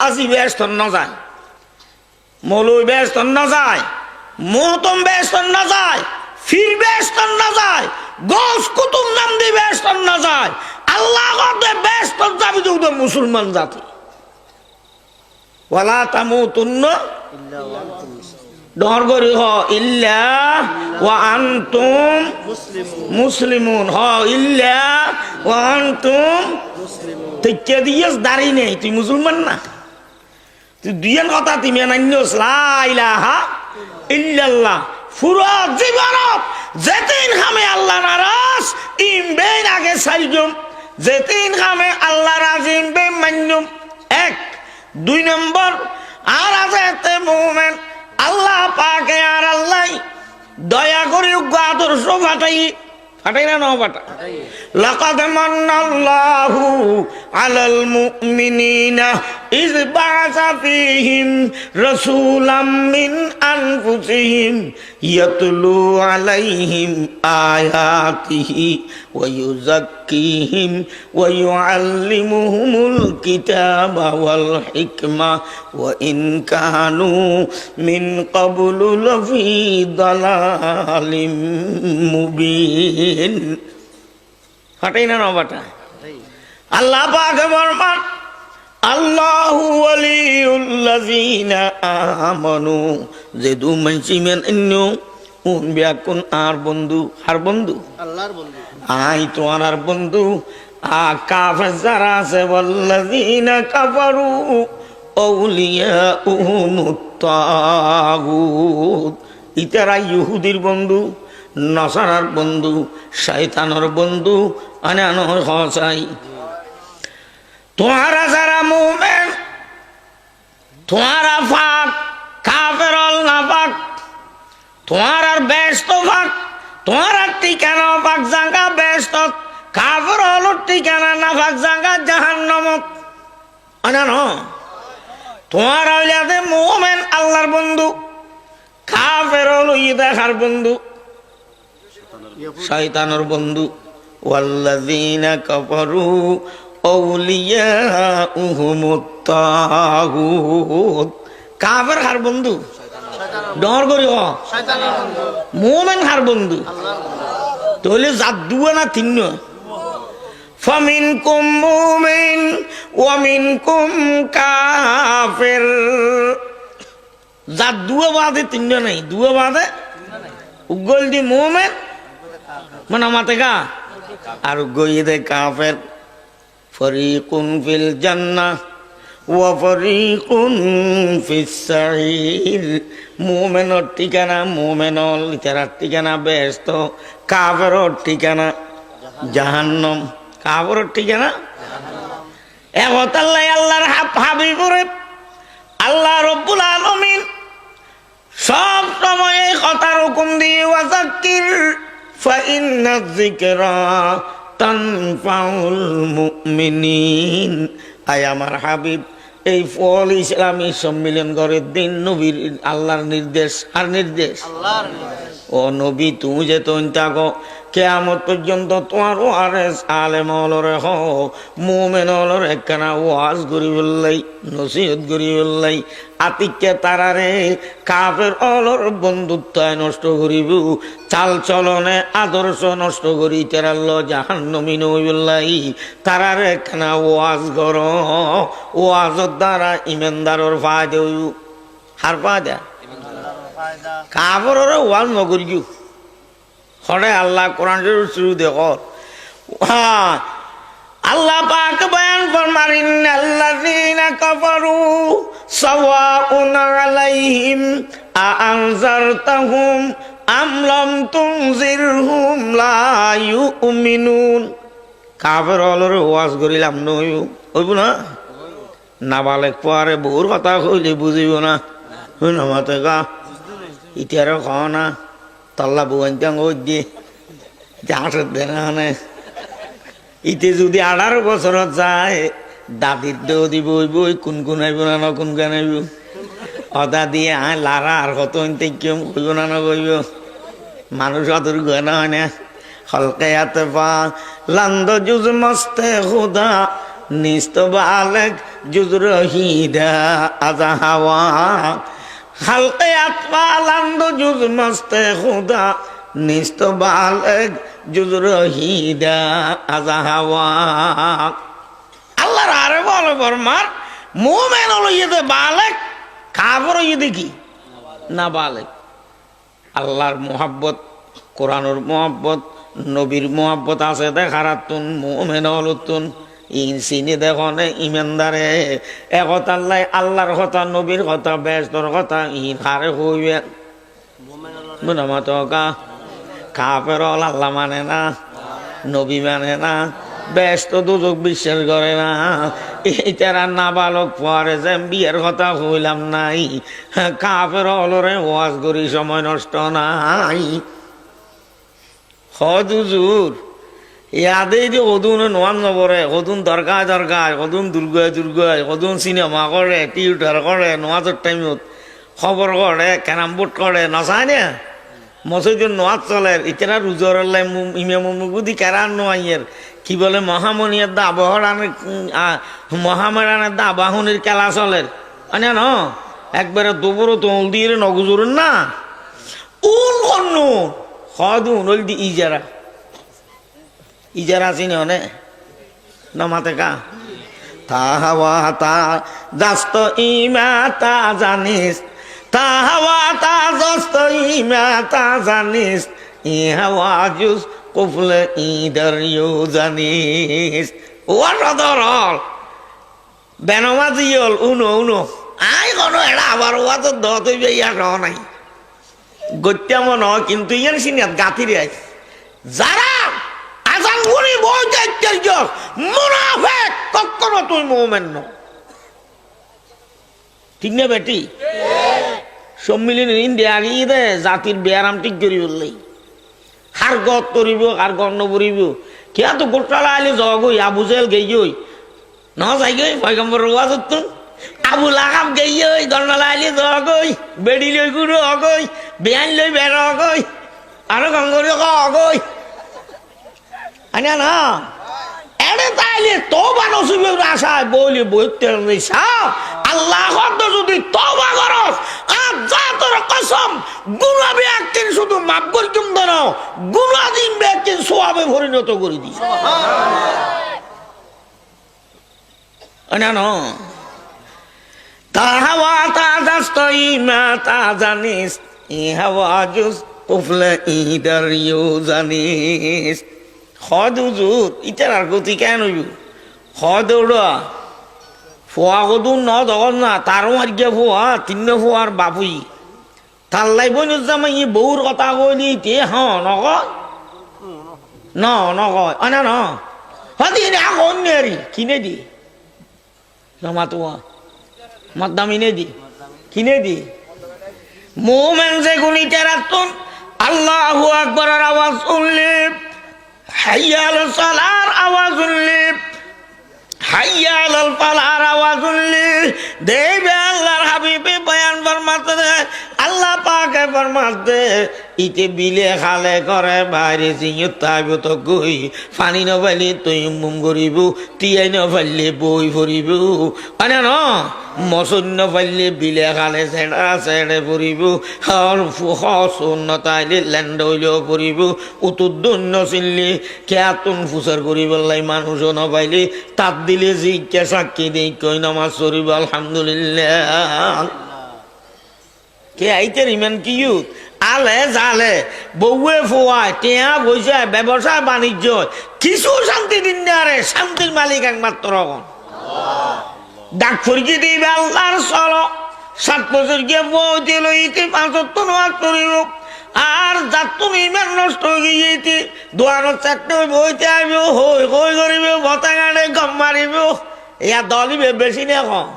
আজি ব্যস্ত না যায়, মৌলবী ব্যস্ত না যায়, মোহতম ব্যস্ত না যায়, ফির ব্যস্ত না যায়, গৌস কুতুব নাম দিয়ে ব্যস্ত না যায়, আল্লাহ ব্যস্ত যাবি তো মুসলমান জাতি। ওয়ালা তামুতুন্না ডর করি হ ইল্লা ওয়া আনতুম মুসলিমুন, হ ইল্লা ওয়া আনতুম থেকে দিয়েস দাঁড়ি নেই, তুই মুসলমান না, তুই দুইয়ের কথা তুমি নাইনস লা ইলাহা ইল্লাল্লাহ। পুরো জীবনত যেদিন খামে আল্লাহ নারাজ ইমবেন আগে সাইজুম, যেদিন খামে আল্লাহ রাজ ইমবেন মান্যুম। এক, দুই নম্বর আর আছে মুমিন আল্লাহ পাকে আর আল্লাহ দয়া করে আদর্শ ফাটাই না নাও ফাটা। লাকাদ মান্নাল্লাহু আলাল মুমিনিনা ইয বাআসা ফীহিম রাসূলাম মিন আনফুসিহিম ইয়াতলু আলাইহিম আয়াতিহি ওয়া ইউযাক্কিহিম ওয়া ইউআল্লিমুহুমুল কিতাবা ওয়াল হিকমা ওয়া ইন কানু মিন ক্বাবলু লাফী দালালিম মুবিন। ফাটাই না বাটা। আল্লাহ পাক ফরমান আল্লাহু ওয়ালিউল্লাযিনা আমানু, যে দু মানসিমেন ইন্নু উন বিয়াকুন আর বন্ধু, আর বন্ধু আল্লাহর বন্ধু, আই তোমার আর বন্ধু। কাফের যারা আছে ওয়াল্লাযিনা কাফারু আউলিয়াউহুমুত তাগুত, ইতারা ইহুদির বন্ধু, নসারার বন্ধু, শয়তানের বন্ধু, আনানো হসাই। তোমারা যারা মুমিন তোমারা ফাক, কাফের না ফাক, তোমার আর ব্যস্ত ফাক, তোমার আর ঠিকানা ফাক জায়গা ব্যস্ত, কাফের হল ঠিকানা না ফাক জায়গা জাহান্নামত। আনানো তোমার হইলে মুমিন আল্লাহর বন্ধু, কাফের হল দেখার বন্ধু, শয়তানের বন্ধু। ওয়াল্লাযিনা কাফারু আউলিয়াউহুমুত তাগুত, কাফের হার বন্ধু, ডর করি হ শয়তানের বন্ধু, মুমিন হার বন্ধু। তাহলে জাত দুয়া না তিন, ফামিনকুম মুমিন ওয়া মিনকুম কাফির, জাত দুয়া বাদে তিন নাই, দুয়া বাদে উগল দি মুমিন মানে মাতে গা আর গইদে কাফের। ফরিকুন ফিল জান্নাহ ওয়া ফরিকুন ফিস সাঈর, মুমিনের ঠিকানা মুমিনল, ইতারার ঠিকানা বেহেশত, কাফেরের ঠিকানা জাহান্নাম, কাফেরের ঠিকানা এগতাল্লাই। আল্লাহর হাবিবরে আল্লাহ রাব্বুল আলামিন সব সময় এই কথার হুকুম দিয়ে ওয়াযাক্কির ফাইন্না যিকরা তানফাউল মুমিনিন। আয় আমার হাবিব, এই ফল ইসলামী সম্মিলন ঘরের দিন নবীর আল্লাহর নির্দেশ, আর নির্দেশ ও নবী তুমি যে থাকো কিয়ামত পর্যন্ত তোমার ওয়ারেস আলেম হলরে হ মুমিন হলর একখানা ওয়াজ করি বললাই, নসিহত করি বললাই, আতিককে তারারে কাফের হলর বন্ধুত্ব নষ্ট করিব, চাল চলনে আদর্শ নষ্ট করি তেরাল্ল জাহান্নামী নই বললাই, তারারে একখানা ওয়াজ কর, ওয়াজের দ্বারা ইমানদারের ফায়দা হইব। হার ফায়দা কাফের ওয়াজ নকরিও হরে। আল্লাহ কোরআন শুরু দেখো, আল্লাহ পাক বয়ান ফরমান ইন্নাল্লাযীনা কাফারু সাওয়াউন আলাইহিম আআনজারতাহুম আম লাম তুনজিরহুম লা ইউমিনুন। কাফের হলর ওয়াজ করিলাম নই হইব না, নাবালেক পরে বহুর কথা কইলে বুঝিব না, মাতে গা ইতিয়ার খাওয়া না তল্লা বুয়ান দিয়ে হাসত দেনে। ইতে যদি 18 বছৰত যায় দাদির দেও দিব হইব, কোন কোন আইব না না কোন গান আইব, অদা দিয়ে লারা আর কত কেউ কইব না না কইব, মানুষ অতর গনা হয় না। হলকায়াতে পা লান্দ জুজ মস্তে খুদা নিস্ত বালেক জুজ রহিদা আজা হাওয়া হালকে আতওয়ালান্দ জুজ মস্তে খুদা নিস্ত বালেগ জুজ রহিদা আজা হাওয়া আল্লাহর আরে বলে বরমার মুমিন হলো ইয়েতে বালেগ কাফর ইয়েতে কি না বালেগ আল্লাহর মোহাব্বত কোরআনের মোহাব্বত নবীর মোহাব্বত আছে দেখারাতুন মুমিন হলুতুন ইনসিনি দেখনে ইমানদারে একথা আল্লাহ আল্লাহর কথা নবীর কথা বেস্তর কথা ইন হারে হইবে মুনামাতকা কাফের আল্লাহ মানে না নবী মানে না ব্যস্ত দুযোগ বিশ্বাস করে না এইটারা নাবালক পরে যে বিয়ের কথা হইলাম নাই কাফের অলরে ওয়াজ করি সময় নষ্ট নাই হজুর ইয়াদেই যে অদুন নোয়ান নবরে অদুন দরকার অদুন দুর্গায় অদুন সিনেমা করে টিউটার করে নোয়াজের টাইমত খবর করে ক্যারাম বোর্ড করে নচায় না মসজিদের নোয়াজ চলে ইতারা রুজর ইমামুদি কেরান নোয়াইয়ের কি বলে মহামণিয়ের দা আবহরানের মহামেরানের দা আবাহনের খেলা চলের আনে ন একবারে দুপুরও তোল দিয়ে নগুজুরেন না উল কন্ন হদুন ওল দি ইজারা চিনি অনে নমাতে কা তা হাওয়া তা দাস্ত ইমা তা জানিস তা হাওয়া তা দস্ত ইমা তা জানিস ই হাওয়া জুস কুফলে ইদার ইউ জানিস ওয়ার বেনমাজি হল উনো আই কোন এরা আবার ওয়া তো দত হইবে ইয়া রহ নাই গত্যাম ন কিন্তু ইয়ার সিনিয়াত গাতিরে আছে যারা আজান গুলি বইতে মুনাফিক কখনো তুই মুমিন ন ঠিক না বেটি সম্মিলন ইন্ডিয়া দে জাতির বেয়ারাম ঠিক করি বললেই হার গত করিব আর গণ্য করিব কিয়া তো গোটালা আইলে জগই আবু জেল গেই ন যাই গই পয়গম্বর ওয়াজত আবু লাগাম গেই গন্ডলা আইলে জগই বেড়ি লই গুরু অগই বেআইন লই বের অগই আর গঙ্গরি অগই আনা না এড়ে তাইলে তওবা নসিবের আশায় বলি বইতে নিসা আল্লাহ হদ যদি তওবা করস আর জাতর কসম গুনাহ একদিন শুধু মাফ করতুম দন গুনাহ দিন একদিন সওয়াবে পরিণত করে দি সুবহানাল্লাহ আনা না তা হাওয়া তা দাস্ত ইমা তা জানিস ই হাওয়া জুস কুফলে ইদার ইউ জানিস হদুজুর ইটার আর গতি কেন হইব হদৌড়া ফোয়া কদুন ন দগন না তারও আর গিয়া ফোয়া তিন ফোয়ার বাপুই তাল্লাই বইনুজ্জামাই ই বউর কথা কইলি তে নকয় নকয় অনা ন হদি এখন নেরি কিনে দি জমাতোয়া মদ্দাম ইনে দি কিনে দি মুমিন যে গুনি তেরাতুন আল্লাহু আকবারের আওয়াজ শুনলে হাইয়া আলাস সালার আওয়াজ শুনলে হাইয়া আলাল ফালার আওয়াজ শুনলে দেবে আল্লাহর হাবিবে বয়ান ফরমাতে আল্লাহ পাকে ফরমাতে ইতে বিলে খালে করে বাইরে সিংহ তাইব তো গই পানি ন পাইলে তুই মুম করিব তিয়াই ন পাইলে বই ফুরিব মানে ন মসুন ন পাইলে বিলে খালে ছেড়ে ফুরিব আর শূন্য তাইলে ল্যান্ড হইলেও ফুরিব উতুদ্দুন্ন চিনলে কেয়াতুন ফুসার করিব লাই মানুষও ন পাইলে তাত দিলে জিজ্ঞা সাক্ষী দিই কই নামাজ চরিব আলহামদুলিল্লাহ কে আইতের ইমান কিউ আলে জালে বউয়ে ফোয়ায় টেয়া বইছে ব্যবসা বাণিজ্য কিছু শান্তি দিন আরে শান্তির মালিক একমাত্র ডাক ফুরকি দিবে আল্লাহর চল 7 বছর গিয়ে বউ দিল ইতি 5 নোয়াজ করিব আর যার তুমি ইমান নষ্ট গিয়েছি দোয়ানো চারটে বইতে আইব হই হই করিব বতা গাড়ে গম মারিব ইয়া দলিবে বেশি না কম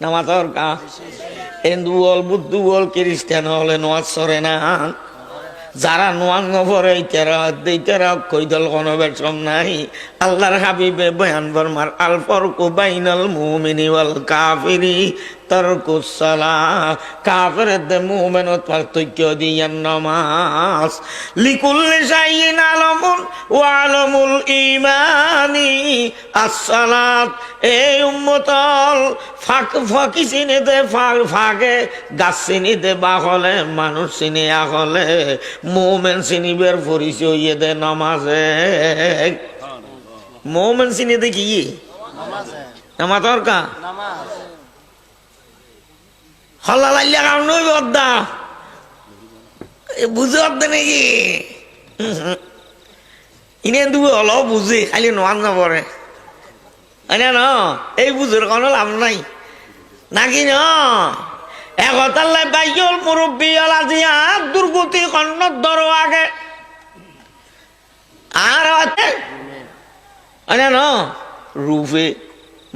নামাজর কা হিন্দু বল বুদ্ধ বল খ্রিস্টান হলে নোয়াজ সরে না যারা নোয়ান নভরে ইতারা কৈদল কোনো বেশম নাই। আল্লাহর হাবিবে বয়ান ফরমার আল ফারকু বাইনাল মুমিনি ওয়াল কাফিরি তারকুস সালাহ। কাফেরদের মুমিনত পার্থক্য দিয়ান নামাজ। লিকুল্লি শাইইন আলামুন ওয়া আলামুল ঈমানি আস-সালাত। এই উম্মতল ফাঁকি চিনি দে ফাঁকে গাছ চিনি দে বাহলে মানুষ চিনি আহলে মুমিন চিনিবের পরিচয় দে নামাজে। মুমিন চিনি দে কি নামাজ দরকার হল্লা লাইলে কারণ নই বদ্দা বুঝে অর্ধে নাকি ইনে দুবে হলো বুঝে খালি নোয়াজ না পড়ে ন এই বুঝোর কোনো লাভ নাই নাকি ন একতাল্লাই বাইল মুরব্বী আজি আর দুর্গতি কন্নত ধরো আগে আর ন রূপে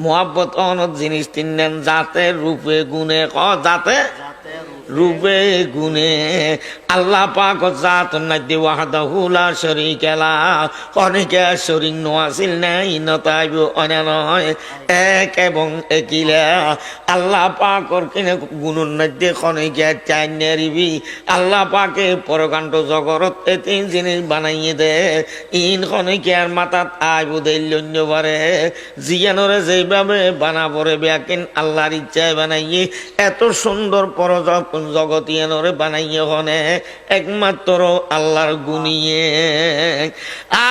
মোহাব্বত অনত জিনিস তিন যাতে রূপে গুণে যাতে রূপে গুণে আল্লাহ পাক জাত নাদি ওয়াহদাহু লা শারীকা লাহু অনেকে শরীক নোয়াছিল নাই নতাইব অনয় এক এবং একিলা আল্লাহ পাকর কিনে গুণুন নাদি খনিকে চাইনেরিবি আল্লাহ পাকে পরকাণ্ড জগরত এ তিন জিনিস বানাইয়ে দে ইন খনিকের মাথাত আইব দেল্যন্য বারে জিয়ানরে যেভাবে বানাবরে ব্যাকিন আল্লাহর ইচ্ছায় বানাইয়ে এত সুন্দর জগতিয়ানরে বানাইয়ে হনে একমাত্র আল্লাহর গুনিয়ে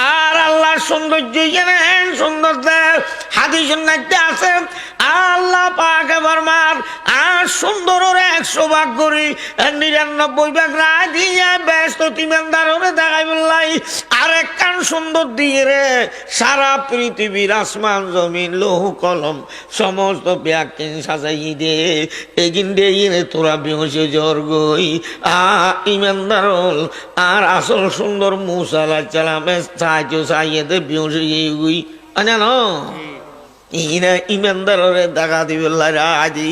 আর আল্লাহর সৌন্দর্য সুন্দর হাদিস আছে আল্লাহ পাক ফরমান আর সুন্দর 100 ভাগ করি 99 ভাগ রায় দিয়ে ব্যস্ত তিমানদারে দেখাই বললাই আর এক কান সুন্দর দিয়ে রে সারা পৃথিবীর আসমান জমিন লৌহ কলম সমস্ত ব্যাকিন সাজাই দে এগিন দিয়ে তোরা বেহসে জ্বর গই ইমানদার আর আসল সুন্দর মুসা আলাইহিস সালামের সাহায্য চাইয়ে দে বেহসে গই ন ইনা ইমানদারে দেখা দিবে রাজি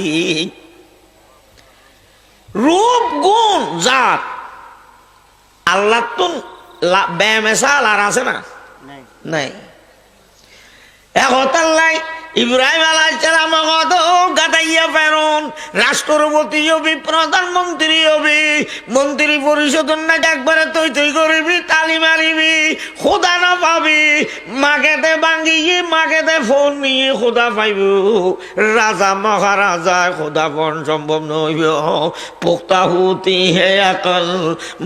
রূপ গুণ জাত আল্লাহ তো বেমেসাল আর আছে না নাই একতাল্লাই ইব্রাহিম আলাইহিস সালাম কত গাদাইয়া ফেরন রাষ্ট্রপতি হবি প্রধানমন্ত্রী হবি মন্ত্রী পরিষদ না একবারে তৈ তৈ করিবি তালি মারিবি খোদা না পাবি মাগেতে ভাঙ্গিয়ে মাগেতে ফোন নিয়ে খোদা পাইব রাজা মহারাজা খোদা পন সম্ভব নইব পোক্তা হুতি হে আকল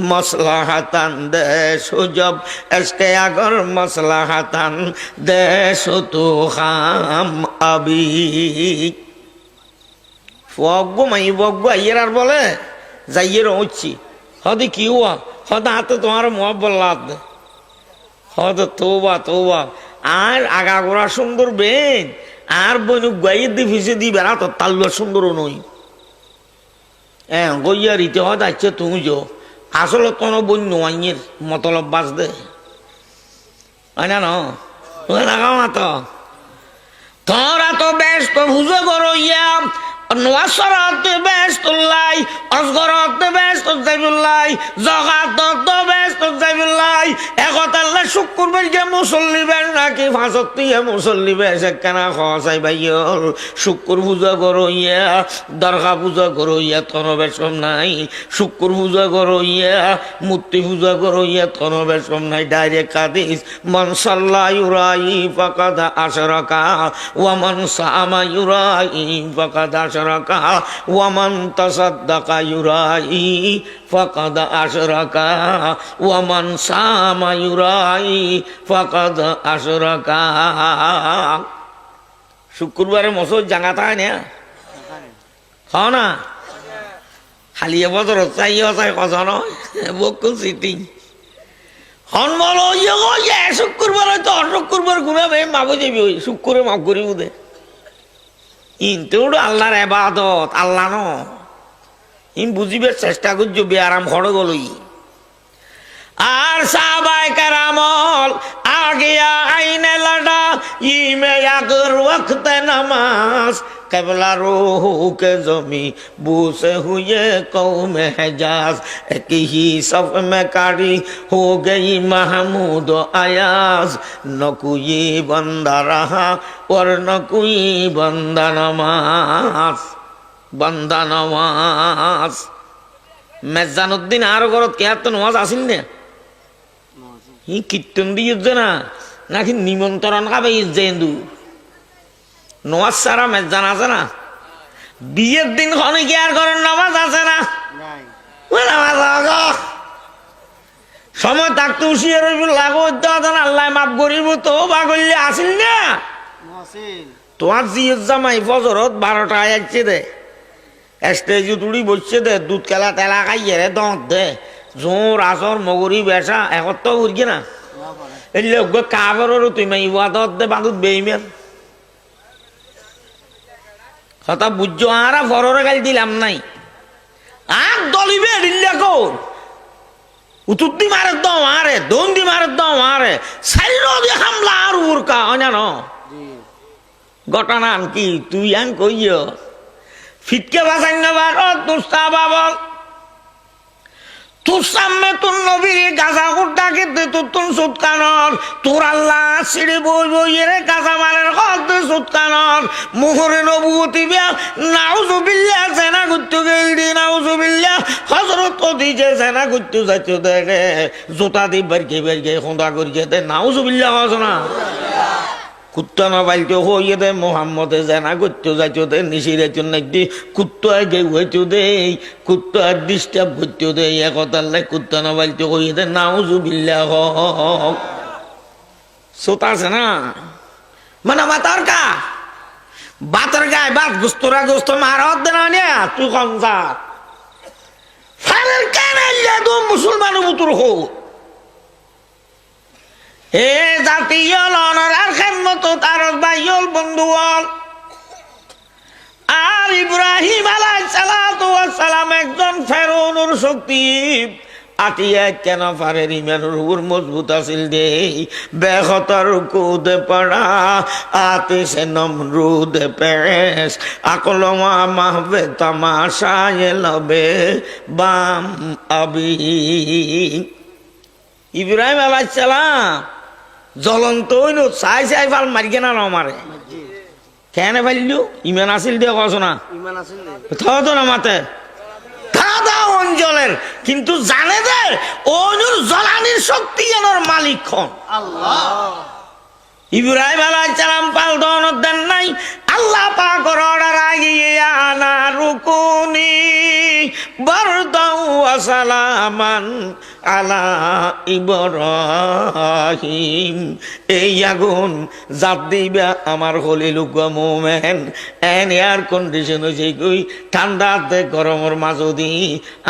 মসলাহাতান দেশ জব এসকে আগর মসলাহাতান দেশ তো খাম আবি ফগবো মাই বগবো আইয়ের আর বলে যাইয়ের হচ্ছি হদে কি হওয়া হদা হাতে তোমার মহব্বল্লাদ হদ তোবা তোবা আর আগাগোড়া সুন্দর বেন আর বইনু গাইয়ের দি ভিজে দি বেড়া তো তাল্লুয়া সুন্দরও নই হ্যাঁ গইয়া রীতি হদ আছে তুমি যো আসলে কোনো বই নোয়াইয়ের মতলব বাস দে হয় না লাগাও না তো তোরা তো ব্যস্ত বুঝে করো ইয়া নোয়াসরাতে ব্যস্ত লাই অজগরতে ব্যস্ত যাইবুল্লাই জগাতে ব্যস্ত যাইবুল্লাই একতাল্লা শুক্রবার গিয়ে মুসল্লি বেশ নাকি ফাঁসত্তি মুসল্লি বেশ একখানা খসাই ভাইয়ল শুক্র পূজা করো ইয়া দরগা পূজা করো ইয়া তন বেশম নাই শুক্র পূজা করো ইয়া মূর্তি পূজা করো ইয়া তন বেশম নাই ডাইরেক্ট হাদিস মান সাল্লা ইউরাই ফাকাদ আশরাকা ওয়া মান সামা ইউরাই ফাকাদ আশরাকা ওয়া মান তাসাদদাকা ইউরাই ফাকাদ আশরাকা ওয়া মান সামা ইউরাই ফাকাদ আশরাকা শুক্রবারে মসজিদ জাঙ্গা থাকে না খাও না খালি বছর চাইও চাই কজন বকুল সিটিং হন বলো ইয়ে শুক্রবার হয়তো শুক্রবার ঘুরাবে মাবো যাবি ওই শুক্রে মাফ করি বুধে ইনতেও আল্লাহর এবাদত আল্লাহ ন ইন বুঝিবার চেষ্টা করছো বেআরাম খড় গলই আর সাহাবায়ে কেরামল আগিয়া আইনে লাডা ইমে আগর वक्त नमाज कबला रूह के जमी बूसे हुए कौम हिजाज एक ही सफ में कारी हो गई महमूद अयाज न कोई बंदा रहा और न कोई बंदा नमाज মেজানুদ্দিন আর ঘরত কে তো নামাজ আসিল না ই কীর্তন দিয়ে না নাকি নিমন্ত্রণ খাবে ইজেন্দু নামাজ সারা মেজান আছে না বিয়ের দিন খনে কি আর ঘরের নামাজ আছে না সময় থাকতে উঠিয়ে রইব লাগো আল্লাহ মাফ করিব তো বা করলে আসিল না তোমার জিয়ের জামাই ফজরত 12টায় আসছে দে স্টেজে তুড়ি বসছে দে দুধ কেলা তেলা খাইয়ে রে দঁত দে জোর আসর মগরি বেসা একত্র উঠছে না এলে কাবর তুই মাই দত দে বাঁধুত বেইমের কথা বুঝছো আরা ফররে গাল দিলাম নাই আর দলিবে দিল্লা কর উতুদ্দি মারে দাও আরে দন্দি মারে দাও আরে সাইরো দি হামলা আর উরকা অনান ঘটনা কি তুই আন কইও ফিটকে বাসাই না বারো তুস্তা বাবল তোর সামনে তোর নবীর গাছা কুট্টা খেতে তোর সুৎকানর তোর আল্লাহ সিঁড়ি বই বইয়ের গাছা মারের হতে সুৎকানর মুহরে নবুতি বিয়া নাউজুবিল্লাহ সেনা করতে গেলি নাউজুবিল্লাহ হজরত অদিজে সেনা করতে যাইতে দেখে জোতা দি বেরকে খোঁদা করিয়ে দে নাউজুবিল্লাহ হস না কুত্তা না বাইলতে হইয়ে দে মোহাম্মদে জানা করতে যাইতে দে নিশিরের জন্য একটি কুত্তা গে হইতে দে কুত্তা ডিস্টার্ব করতে দে একতার লাই কুত্তা না বাইলতে হইয়ে দে নাউজুবিল্লাহ সোতা আছে না মানে বাতার কা বাতার গায়ে বাত গুস্তরা গুস্ত মারত দে না নে তুই কম যা ফারের কেন মুসলমান বুতুর হোক হে জাতীয় লনার খেমত তার বাইল বন্ধুয়াল আর ইব্রাহিম আলাইহিস সালাম একজন ফেরাউনের শক্তি আটিয়া কেন পারের ইমানের উপর মজবুত আছিল দে বেখতার কুদে পড়া আতে সে নমরুদ পেশ আকলমা মাহবে তামাশায়ে লবে বাম আবি ইব্রাহিম আলাইহিস সালাম জ্বলন্ত হইল চাই চাই ফাল মারিকে না আমারে কেন ফাইল ইমান আসিল দিয়ে কছ না তো না মাতে দাদা অঞ্চলের কিন্তু জানে যে অনুর জ্বলানির শক্তি এনর মালিক খন আল্লাহ ইব্রাহিম আলাইহিস সালাম পাল দন দেন নাই আল্লাহ পাক অর্ডার আগিয়ে আনা রুকুনি বারদাউ ওয়া সালামান আলা ইব্রাহিম এই আগুন জাত দিবা আমার খলিলুক মোমেন এন এয়ার কন্ডিশন হইছে কই ঠান্ডাতে গরমের মাঝদি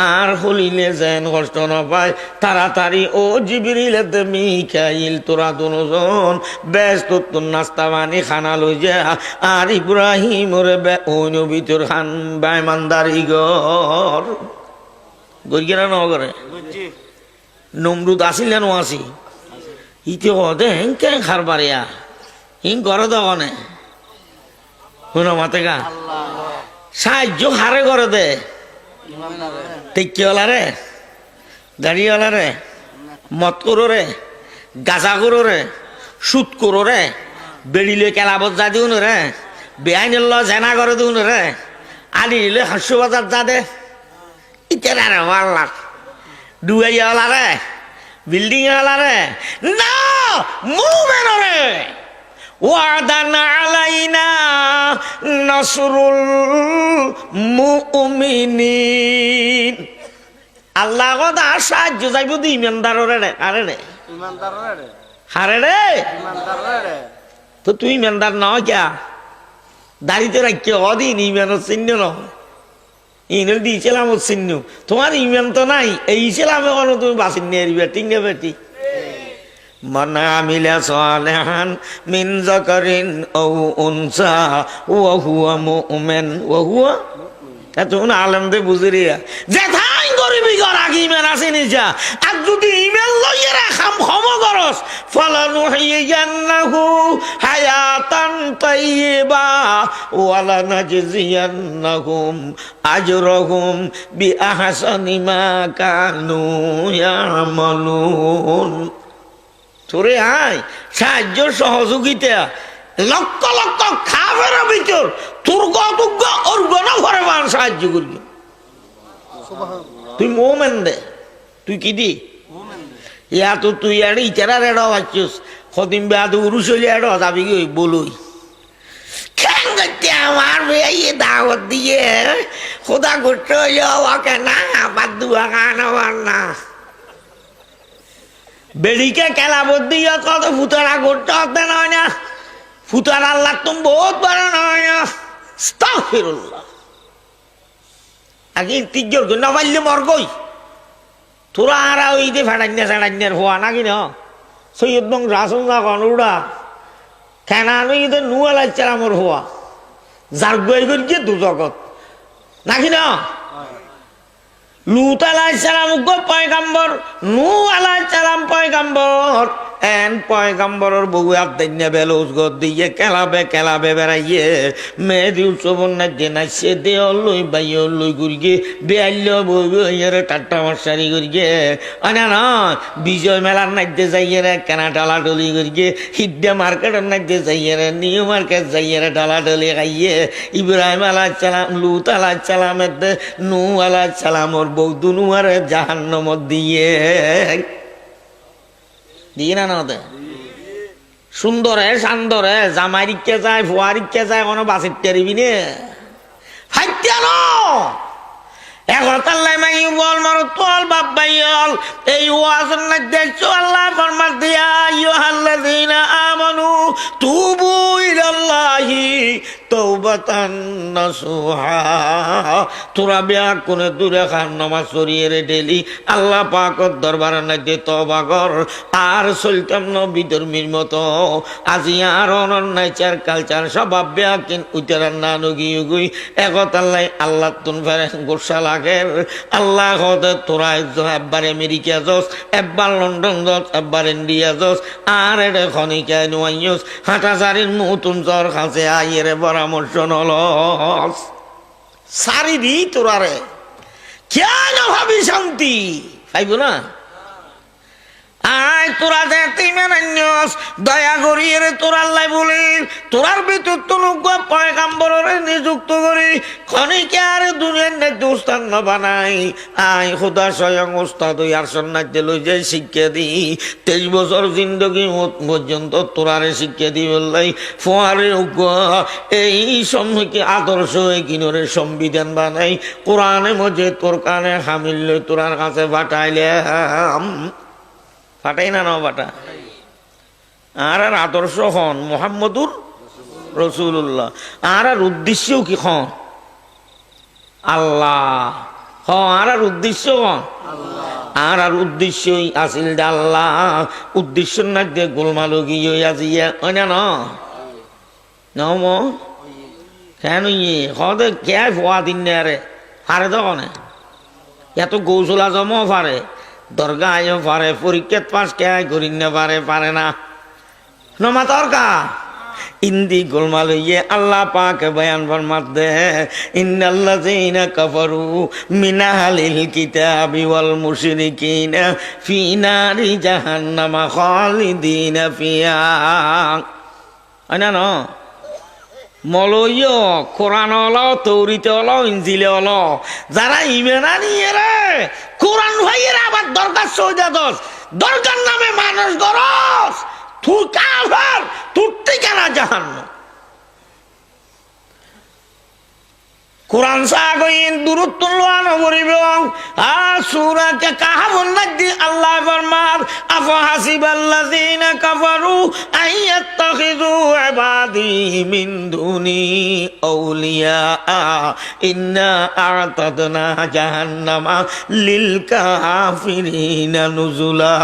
আর খলিলে যেন কষ্ট না পায় তাড়াতাড়ি ও জিবরিলেতে মিকাইল তোরা দুজন ব্যস্ত তোর নাস্তা পানি খানা লই যা আর ইব্রাহিম ওরে ওইন ভিতর খান বাইমানদারি ঘর গরিয়া ন করে নমরুদ আসিল নো আসি ইতে হদে হেঙ্কে খার বাড়িয়া হিং ঘরে দনে শুনো মাতে গা সাহায্য হারে করে দে টিকিওয়ালা রে দাড়িওয়ালা রে মত করো রে গাঁজা করো রে সুদ করো রে বেড়িলে কেলাবত যা দিও রে বেআইনের ল জেনা করে দিও রে আলি দিলে হাস্য বাজার যা দে ইতে রে মাল্লা ডুয়াইওয়ালা রে বিল্ডিং ওয়ালা রে না মুভমেন্ট রে ওয়াদান আলাইনা নাসরুল মুমিনিন আল্লাহ কথা সাহায্য যাইব দি ইমানদাররে রে আরে রে ইমানদাররে রে হারে রে ইমানদাররে রে তো তুই ইমানদার না কিয়া দাড়িতে রাখিও অদিন ইমানের চিহ্ন ন ইনের দিয়েছিলাম ওর চিহ্ন তোমার ইমান তো নাই এই ছিলাম কোনো তুমি বাসিন নিয়ে আসবে ঠিক না বেটি মান আমিলা সালিহান মিন যাকারিন আও উনসা ওয়া হুয়া মুমিন ওয়া হুয়া এতক্ষণ আলেমদের বুঝে রিয়া যেথাই গো করিবি কর আগে ইমান আছে নিজা আর যদি ইমান লইয়ে রাখাম ক্ষম করস ফালানুহিয়ান্নাহু হায়াতান তাইয়্যিবা ওয়ালা নাজজিয়ান্নাহুম আজরাহুম বিআহসানি মা কানু ইয়ামালুন। তোরে আয় সাহায্য সহযোগিতা লক্ষ লক্ষ খাবের ভিতর তোর গতুজ্ঞ ওর গণ ঘরে মান সাহায্য করবি। তুই মোমেন দে তুই কি দি ইয়া তো তুই এড়ে ইচারা রেড়া পাচ্ছিস সদিন বেয়াদ উরুস হইলে এড়া যাবি কি বলুই কেন করতে আমার বেয়ে দাওয়াত দিয়ে খোদা করতে হইলে ওকে না বাদ দুয়া খান না বেড়িকে খেলাবত দিয়ে কত ফুতারা করতে হতে নয় না ফুতার আল্লাহ তুমি বহুত বড় নয় না আস্তাগফিরুল্লাহ আগে তিজ্জর না পারলে মরগই তোরা আর ওই যে ফেড়ান্যার হওয়া নাকি না সৈয়দ বং রাসুল না কনুড়া কেনানো ইদের নু আলাইসালামর হওয়া যার গই গিয়ে দু জগৎ নাকি না লুত আলাইসালাম পয়গাম্বর নু আলাইসালাম পয়গাম্বর এন পয়গাম্বরের বউ আদাইনা বেলুজ গদ দিয়ে কেলাবে বেড়াইয়ে মেয়েদি উৎসবন না যে নাচছে দে লই বাই লই গুড়িয়ে বেআল্য বইরে টাট্টা মশারি করিয়ে না না বিজয় মেলার নাচতে যাইয়ে রে কেনা ডালাডলি করিয়ে হিড্ডা মার্কেটের নাচতে যাইয়ে রে নিউ মার্কেট যাইয়ে রে ডালাডলি খাইয়ে ইব্রাহিম আলাইসালাম লুত আলাইসালামের নু আলাইসালামর বউ দুনুয়ারে জাহান্নামত দিয়ে দিয়ে না দে সুন্দরে সান্দরে জামাই রিক্কে যায় ফুয়া রিক্কে যায় কোনো বাসির টেরিবি নে হাইত্যা ন এগরতাল্লাই মাই বল মারো তোল বাব্বাইল এই ওয়াজের না দেখছো আল্লাহ ফরমান দিয়া আইয়ুহাল্লাযীনা আমানু তুবু ইলাল্লাহি তাওবাতান নাসুহা। তোরা বিয়া কোনে দূরে খান নামাজ সরিয়ে রে ডেলি আল্লাহ পাকর দরবারে না দে তওবা কর আর চলতাম নবীধর্মীর মতো আজি আর অনন্যাচার কালচার স্বভাব বিয়া কিন উইতারান না নগি গুই এগতাল্লাই আল্লাহ তুন ফেরে গোসা আল্লাহ তোরা একবার আমেরিকা যাস একবার লন্ডন যাস একবার ইন্ডিয়া যাস আর এটা খনিকা নুয়াইস হাঁটাচারির নতুন জ্বর খাসে আইয়ের পরামর্শ নলস সারি দি তোরারে কেন ভাবি শান্তি পাইব না আয় তোরা দেখতে মেনান্যস দয়া করিয়ে রে তোর আল্লাহ বলি তোরার ভিতর তো লোক পয়গাম্বরে নিযুক্ত করি খনিকে আর দুনিয়ার ন্যায্য উস্তাদ না বানাই আয় খোদা স্বয়ং উস্তাদ ওই আর সন্ন্যাস লই যাই শিক্ষা দিই 23 বছর জিন্দগি পর্যন্ত তোরারে শিক্ষা দিই বললাই ফোয়ারে এই সম্মুখে আদর্শ কিনরে সংবিধান বানাই কোরআনে মজে তোর কানে হামিল তোরার কাছে পাঠাইলাম ফাটাই না বাটা আর আদর্শ হন মুহাম্মদুর রাসূলুল্লাহ আর উদ্দেশ্যও কি হন আল্লাহ আর উদ্দেশ্য হন আর উদ্দেশ্যই আসিল আল্লাহ উদ্দেশ্য না দিয়ে গোলমাল গিয়ে আজিয়া হয় না নম কেন ইয়ে হদে কে ফোয়া দিন রে হারে দোকানে এত গৌসলা জমা পারে দরগা আয়ও পারে পরীক্ষাত পাস কে করি না পারে না নমা তরকা ইন্দি গোলমাল হইয়ে আল্লাহ পাক বয়ান ফরমাত দে ইন্নাল্লাযীনা কাফারু মিন আহলিল কিতাবি ওয়াল মুশরিকিনা ফি নারি জাহান্নামা খালিদিনা ফিহা আনা ন মলয় কোরআন হলো তৌরিতে হলো ইঞ্জিলে হলো যারা ইমানা নিয়ে রে কোরআন ভাইয়ের আবার দরকার সৌদা দোষ দরকার নামে মানুষ গরস তুই কাফের তুই ঠিকানা জাহান্নাম কোরআন সাগইন দুরুতুল্লাহ নবরিব আ সূরা কাহাবুন নাদি আল্লাহ ফরমান আফা হাসিবাল্লাযিনা কাফারু আইয়াত্তাখিযু ইবাদি মিন দুনি আউলিয়া ইন্না আ'তাদনা জাহান্নামা লিল কাফিরিনা নুজুলা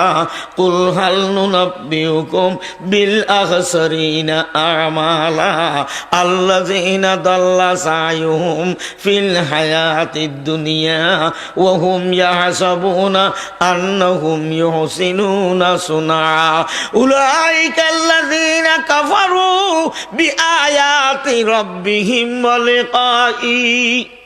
কুল হাল নুনাব্বিউকুম বিল আখসারিনা আমালা আল্লাযিনা দাল্লা সায়ুহুম ফিল হায়াতিদ দুনিয়া ওয়া হুম ইয়াহসাবুনা আন্নাহুম ইউহসিনুনা সুনা উলাইকাল্লাযীনা কাফারু বিআয়াতি রাব্বিহিম ওয়া লিকাই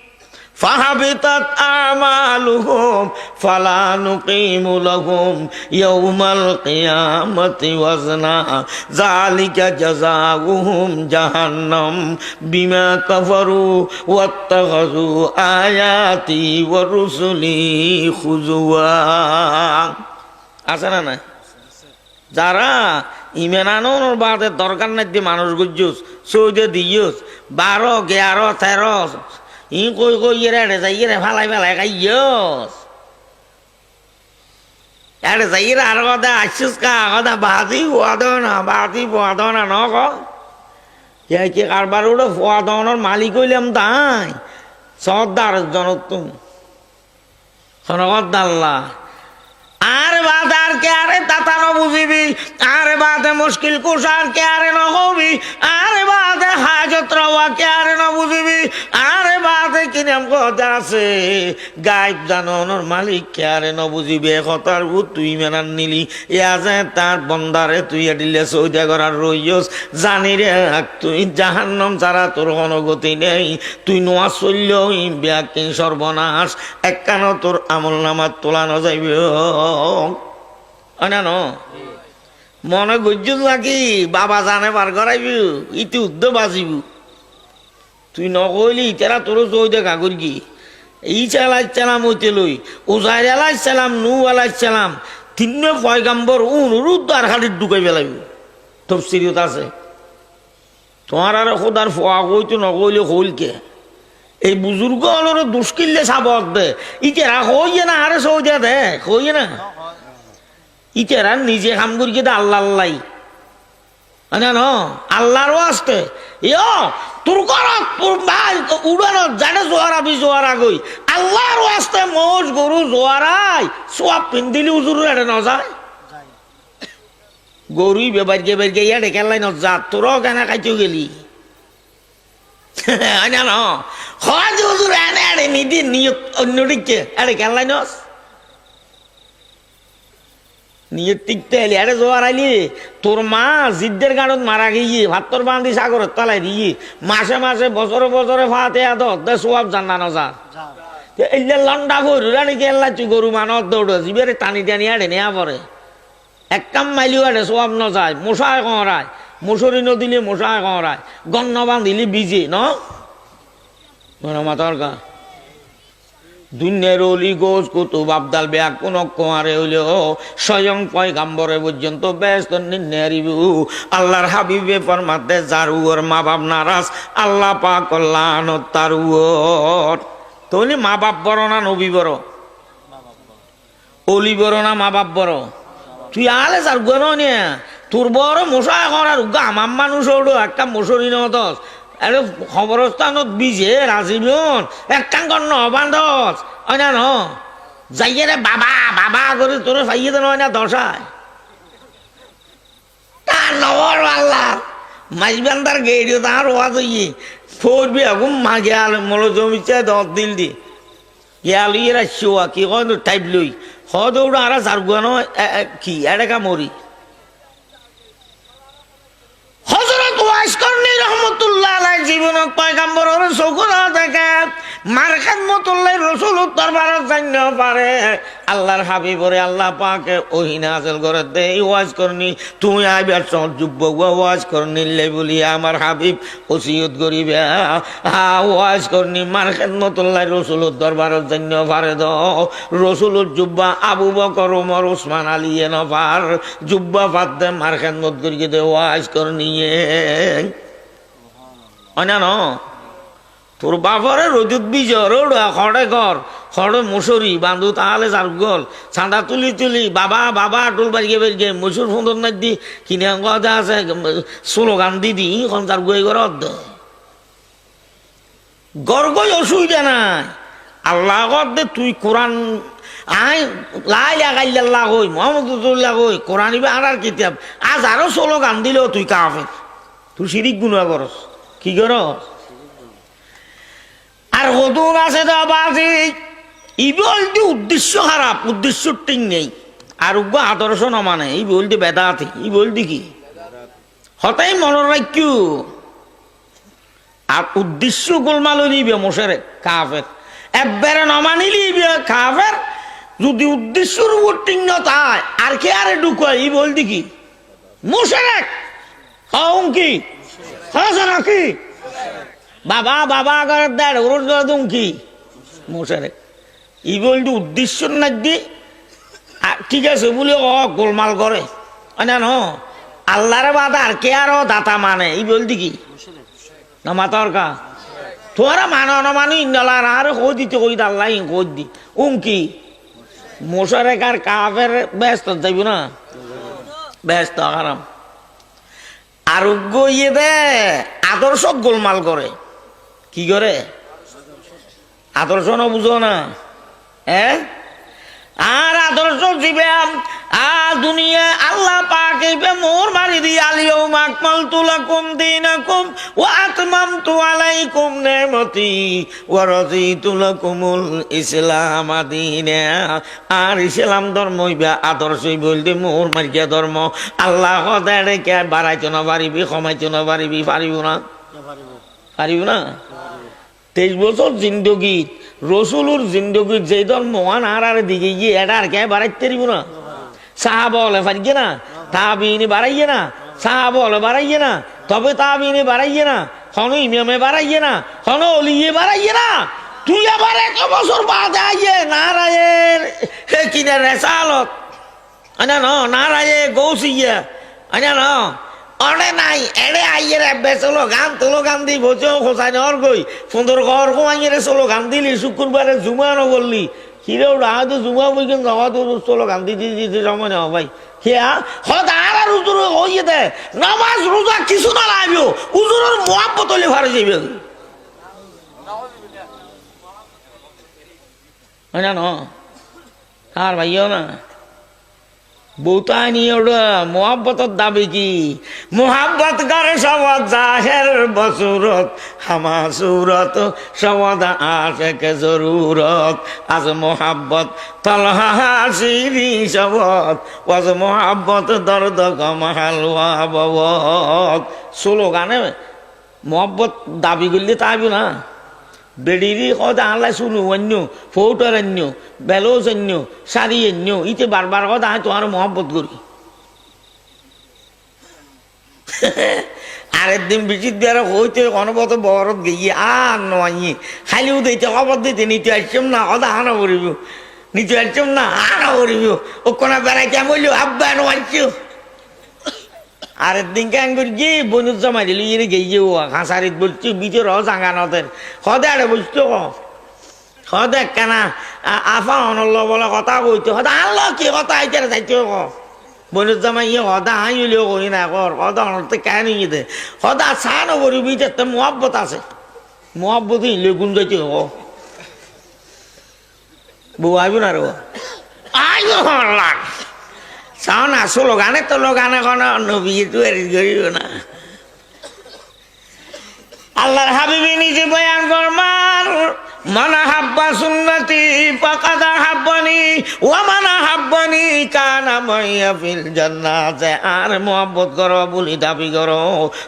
فحبطت أعمالهم فلا نقيم لهم يوم القيامة وزنا ذلك جزاؤهم جهنم بما كفروا واتخذوا آياتي ورسلي خزوا আসেনা না যারা ইমান আনোর বাদে দরকার নাই দিয়ে মানুষ গুজুস সৌদে দিয়স 12 11 13 ই কই কই এড়ে যাই রে ফালাই ফালাই খাইয়স এড়ে যাই রে আর কথা আসছিস কা কথা বাদি ওয়াদনা ন ক কে কারবার ওটা ওয়াদনার মালিক হইলাম তাই সর্দার জনতুম সনগদ্দাল্লা আর বাদ আর কে আরে তাতা ন বুঝিবি আরে বাদে মুশকিল কুশার কে আরে ন হবি আরে বাদে হাজত রওয়া কে আরে ন বুঝিবি আরে বাদে কি নাম কথা আছে গায়েব জানোর মালিক কে আরে ন বুঝিবি কথার তুই মেনান নিলি ইয়া যায় তার বন্দারে তুই দিলে সৌদা করার রইয়স জানি রে তুই জাহান্নাম ছাড়া তোর কোনো গতি নেই তুই নোয়া চললেও ব্যাকিং সর্বনাশ একখানো তোর আমল নামার তোলানো যাইবে না মনে গজ্জু নাকি বাবা জানে বার করাইবি ইতি উদ্ধ বাঁচিব তুই নকইলি তেরা তোর চৌ দেখা করি ঈসা আলাইহিসসালাম হইতে লই উজাইর আলাইহিসসালাম নূহ আলাইহিসসালাম তিননে পয়গাম্বর অনুরোধ আর খালির ঢুকাই পেলাইব তফসিরিয়ত আছে তোমার আর খোদার ফোয়া কইতো নকইলে হইলকে এই বুজুর্গ হলোর দুষ্কিল্লে সাবক দে ইতেরা হইয়ে না আরে সৌদে দে হইয়ে না ইতেরা নিজে কাম করি দে আল্লাহ আল্লাহ ন আল্লাহরও আসতে ইয় তোর করত তোর ভাই উড়ানো জানে জোয়ারাবি জোয়ারা গই আল্লাহরও আসতে মোষ গরু জোয়ারাই সোয়াব পিন্দিলি উজুর এড়ে ন যায় গরুই বেবারকে বেরকে ইয়াড়ে কেলাই ন যা তোরও কেন খাইতেও গেলি ন হয় হুজুর এনে এড়ে নিদি নিয়ত অন্যদিকে এড়ে কেলাই নস নিয়ে টিকতে এলি আরে জোয়ার আইলি তোর মা জিদ্দের গাড়ত মারা গিয়ে ভাত্তর বান্ধি সাগরের তলায় দিয়ে মাসে মাসে বছরে বছরে ফাতে দে সোয়াব জান্নানো যা এলে লন্ডা গরু রানি কেল্লা তুই গরু মানত দৌড় জিবেরে টানি টানি আড়ে নেয়া পরে এক কাম মাইলিও আড়ে সোয়াব ন যায় মশায় করায় মশুরি নদিলে মশায় করায় গন্ন বান্ধিলি বিজে ন মাতার গা দুনিয়ার অলি গোস কুতুব আবদাল বেয়া কোন কুমারে হইলেও স্বয়ং পয়গাম্বরে পর্যন্ত ব্যস্ত নির্ণয়ারিবু আল্লাহর হাবিবে ফরমাতে জারুর মা বাপ নারাজ আল্লাহ পাক কল্যাণ তারুর তাহলে মা বাপ বড় না নবী বড় অলি বড় না মা বাপ বড় তুই আলে যার গণ নিয়ে তোর বড় মশা করার আমার মানুষ ওড়ো একটা মশুরি নদস আরে খবরস্থানত বিজে রাজীবন একখান কর্ণ বান্ধস হয় না ন যাইয়ে রে বাবা বাবা করে তোরে ফাইয়ে দেন হয় না দশায় তার নবর আল্লাহ মাইজবান্দার গেড়িও তার ওয়াজ হইয়ে ফোরবি এখন মা গেল মল জমিছে 10 দিল দি গেল ইয়ে রাখছিওয়া কি কয় টাইপ লই হদৌড় আর যার গুয়ান কি এড়েকা মরি হযরত ওয়াইস করনি রহমাতুল্লাহ আলাইহি জীবনত পয়গম্বরের চকুর দেখে মার খাদমতুল্লাহ রাসূল দরবারে যাইন পারে আল্লাহর হাবিবরে আল্লাহ পাকে ওহী নাযিল করে দেই ওয়াজ করনি তুই আইবার যুব্ব ওয়াজ করনিলে বলি আমার হাবিব ওসিয়ত করিবে ওয়াজ করনি মার খাদমতুল্লাহ রাসূল দরবারে যাইন পারে দাও রাসূলের জুব্বা আবু বকর ওমর ওসমান আলী নফার জুব্বা ফাদে মার খাদমত করিয়ে দে ওয়াজ করনি অনান তোর বাপরে রোদুত বীজ রোড়া খড়ে ঘর খড়ে মশুরি বান্ধু তাহলে যার গল চাঁদা তুলি তুলি বাবা বাবা টোল বাড়িয়ে বেরিয়ে মসুর সুন্দর না দি কিনে কথা আছে স্লোগান দিদি এখন তার গই ঘর গর্গই অসুবিধা নাই আল্লাহ দে তুই কোরআন আই লাই লাগাইল্লাহ কই মোহাম্মদুল্লাহ কই কোরআন ইবে আর কিতাব আজ আরো স্লোগান দিলেও তুই কাফের তুই শিরিক গুনাহ করস কি করস আর কদুর আছে দা বাজি ই বলতে উদ্দেশ্য খারাপ, উদ্দেশ্য ঠিক নেই, আরোগ্য আদর্শ ন মানে এই বলতে বেদাতি, ই বলতে কি হতাই মনে রাখু আর উদ্দেশ্য গোলমাল দিবে মোশেরে কাফের একবারে নমানিলি কাফের। যদি উদ্দেশ্যর উপর ঠিক ন তাই আর কে আরে ঢুকায় ই বলতে কি মোশেরে হং কি হসে নাকি বাবা বাবা করে দেড় ওর দুম কি মোশেরে ই বলতে উদ্দেশ্য না দি ঠিক আছে বলে গোলমাল করে না ন আল্লাহর বাদ আর কে আরো দাতা মানে এই বলতে কি না মাতার কা তোরা মানো না মানো ইন্দালার আর কই দিতে কই আল্লাহ কই দি কি মোশারে কার কাফের ব্যস্ত যাইব না ব্যস্ত আরাম আরোগ্য ইয়ে দে আদর্শ গোলমাল করে কি করে আদর্শ না বুঝো না আর আদর্শ দিবে দুনিয়া আল্লাহ পাক এইবে মোর মারি দি আলিয়াউম আকমালতু লাকুম দীনাকুম ওয়া আতমামতু আলাইকুম নি'মাতি ওয়া রাদিতু লাকুমুল ইসলাম দীনা। আর ইসলাম ধর্ম হইবে আদর্শ বলতে মোর মারিয়া ধর্ম। আল্লাহ হদারে কে বাড়াইতো না পারিবি, কমাইতো না পারিবি, পারিব না পারিব না। 23 বছর জিন্দগি রসুলুর জিন্দগির যে ধর্ম আর দিকে গিয়ে এটা আর কে বাড়াইতে পারিব না। সাহাবা বলে পারিয়ে না, তাবিনে বাড়াইয়ে না, সাহাবা বলে বাড়াইয়ে না, তবে তাবিনে বাড়াইয়ে না, হন ইমামে বাড়াইয়ে না, হন অলিয়ে বাড়াইয়ে না। তুই আবার 1 বছর বাদ আইয়ে নারায়ের কিনে রেসালত আনা ন নারায়ে গৌসিয়া আনা ন অনে নাই এড়ে আইয়ের বেসলো গান দি বসে খোসাই নর গই সুন্দর ঘর কমাইয়ের চলো গান দিলি শুক্রবারে জুমানো বললি হিরে ওরা তো জুমা বইকেন যাওয়া তো চলো গান দিতে সময় নেওয়া ভাই খেয়া হদার আর উজুর হইয়ে দে নামাজ রোজা কিছু না লাগবে উজুরের মহাব্বত হলে ভারে যাবে না ন আর ভাইও না বৌতানি ওরা মোহাব্বতর দাবি কি মোহাব্বত করে সবদ জাহের বসুরত হামা সুরত সবদ আশেকে জরুরত আজ মোহাব্বত তলহা হাসিরি সবদ ওয়াজ মোহাব্বত দর্দ কমাহালওয়া ববত। স্লোগানে মোহাব্বত দাবি করলে তাইব না বেডিরি কথা আল্লাহ শুনু অন্য ফৌটার অন্য বেলোজ অন্য শাড়ি অন্য ইতে বারবার কথা তোমার মহব্বত করি। আরেক দিন বিচিত বেড়া হইতে অনবত বরত গিয়ে আর নয় খালিও দিতে খবর দিতে নিতে আসছম না কথা হানা করিব নিতে আসছম না হানা করিব ও কোনা বেড়াইতে বলল আব্বা নয়। আরেক দিন কেন করি গিয়ে বনুর জমা দিল ইয়ে গিয়ে ও হাঁসারিত বলছি বিচের জাগানতের হদে আরে বলছো হদে কেনা আফা অনল্ল বলে কথা কইতে হদা আনলো কি কথা আইতে যাইতে ক বনুর জামা ইয়ে হদা হাই হইলেও কই না কর হদা অনতে কেন ইয়ে দে হদা সানো করি বিচের তো মহব্বত আছে মহব্বত ইলে গুণ যাইতে হ বউ আইব না রে আইব লাগ চাও না স্লোগানে তো লোগানে কোনো নবী তৈরি করিব না। আল্লাহর হাবিবি নিজে বয়ান ফরমান মানা হাব্বা সুন্নতি ফাকাদ হাব্বানি ওয়া মানা হাব্বানি কানা মাইয়া ফিল জান্নাতে। আর মোহাব্বত করো বলি দাবি করো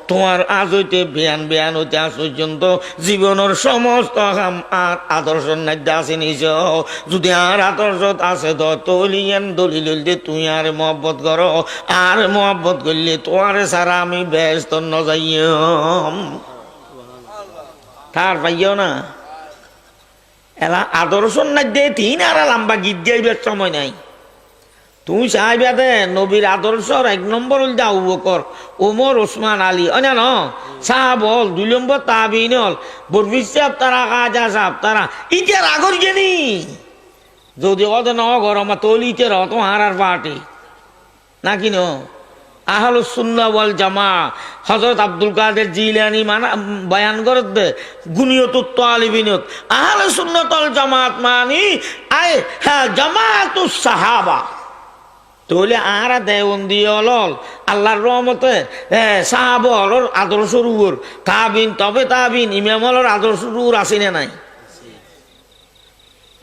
তোমার আজ হইতে বিয়ান হইতে আজ পর্যন্ত জীবনের সমস্ত কাম আর আদর্শ নাইতে আছে নিছ। যদি আর আদর্শ আছে তো তলিয়ান দলিল দিয়ে তুই আর মোহাব্বত করো আর মোহাব্বত করলে তোমার সারা আমি ব্যস্ত ন যাইম তার পাইও না। এলা আদর্শ না দে তিন আর লম্বা গীত গাইবার সময় নাই। তুই চাইবা দে নবীর আদর্শর 1 নম্বর হল আবু বকর ওমর ওসমান আলী অনা ন সাহাব হল 2 নম্বর তাবিঈন হল বরফিস সাহেব তারা কাজা সাহেব তারা ইটার আগর গেনি যদি অদ ন গরম তলি ইটার অত হারার পার্টি নাকি ন আহলুস সুন্নাহ ওয়াল জামা হযরত আব্দুল কাদের জিলানী মানা বয়ান করত দে গুনিয়তুত তালিবিনত আহলুস সুন্নাহ ওয়াল জামাত মানি আয় হ্যাঁ জামাতুস সাহাবা তোলে আরা দেওবন্দি অলল আল্লাহর রহমতে সাহাবর আদর্শর উপর তাবিন তবে তাবিন ইমামর আদর্শর উপর আছে না নাই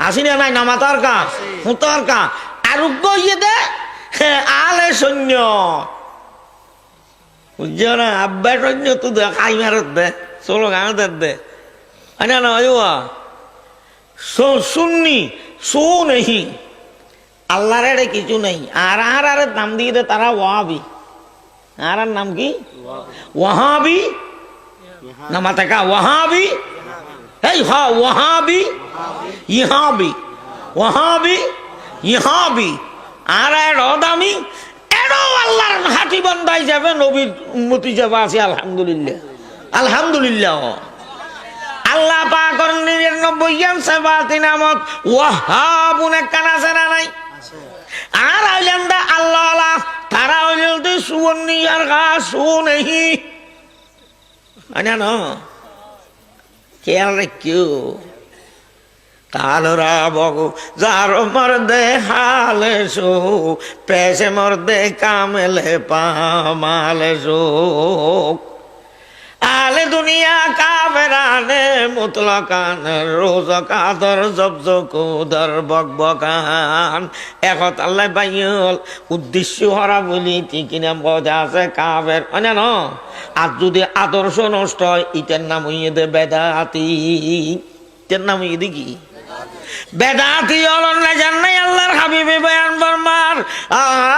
আসি না নাই নামাতার কা হুতার কা আরোগ্য ইয়ে দে আলে সৈন্য বুঝছো না আব্বা সৈন্য তো খাই মারত দে চলো গাঁদের দে না না শুননি শো নেই আল্লাহর এড়ে কিছু নেই আর নাম দিয়ে দে তারা ওয়াহাবি আর নাম কি ওয়াহাবি নামাতে কা ওয়াহাবি এই হা ওয়াহাবি ইহাবি ওয়াহাবি ইহাবি আর রদামি এরও আল্লাহর হাতি বান্দাই যাবে নবীর উম্মতি যাবে আছে আলহামদুলিল্লাহ আলহামদুলিল্লাহ আল্লাহ পাকের 99 সিফাত নামত ওয়াহাবুন একখান আছে না নাই আর আইলেন দা আল্লাহ তারা হইল তো সুবর্ণী আর গা শুনেহি আনা না খেয়াল রাখিও কালরা বগু যার মর্দে হালে সো পেশে মর্দে কামেলে পামালে সো আলে দুনিয়া কাবেরানে মুতলাকান রোজ কাদর জবজকুদর বকবকান একত আল্লাহ বাইল উদ্দেশ্য হরা বলি ঠিক নাম কথা আছে কাবের অনেন আর যদি আদর্শ নষ্ট হয় ইটার নাম হইয়ে দে বেদাতি ইটার নাম হইয়ে দি কি বেদাতি অলন্না জান্নাই আল্লাহর হাবিবে বয়ান ফরমার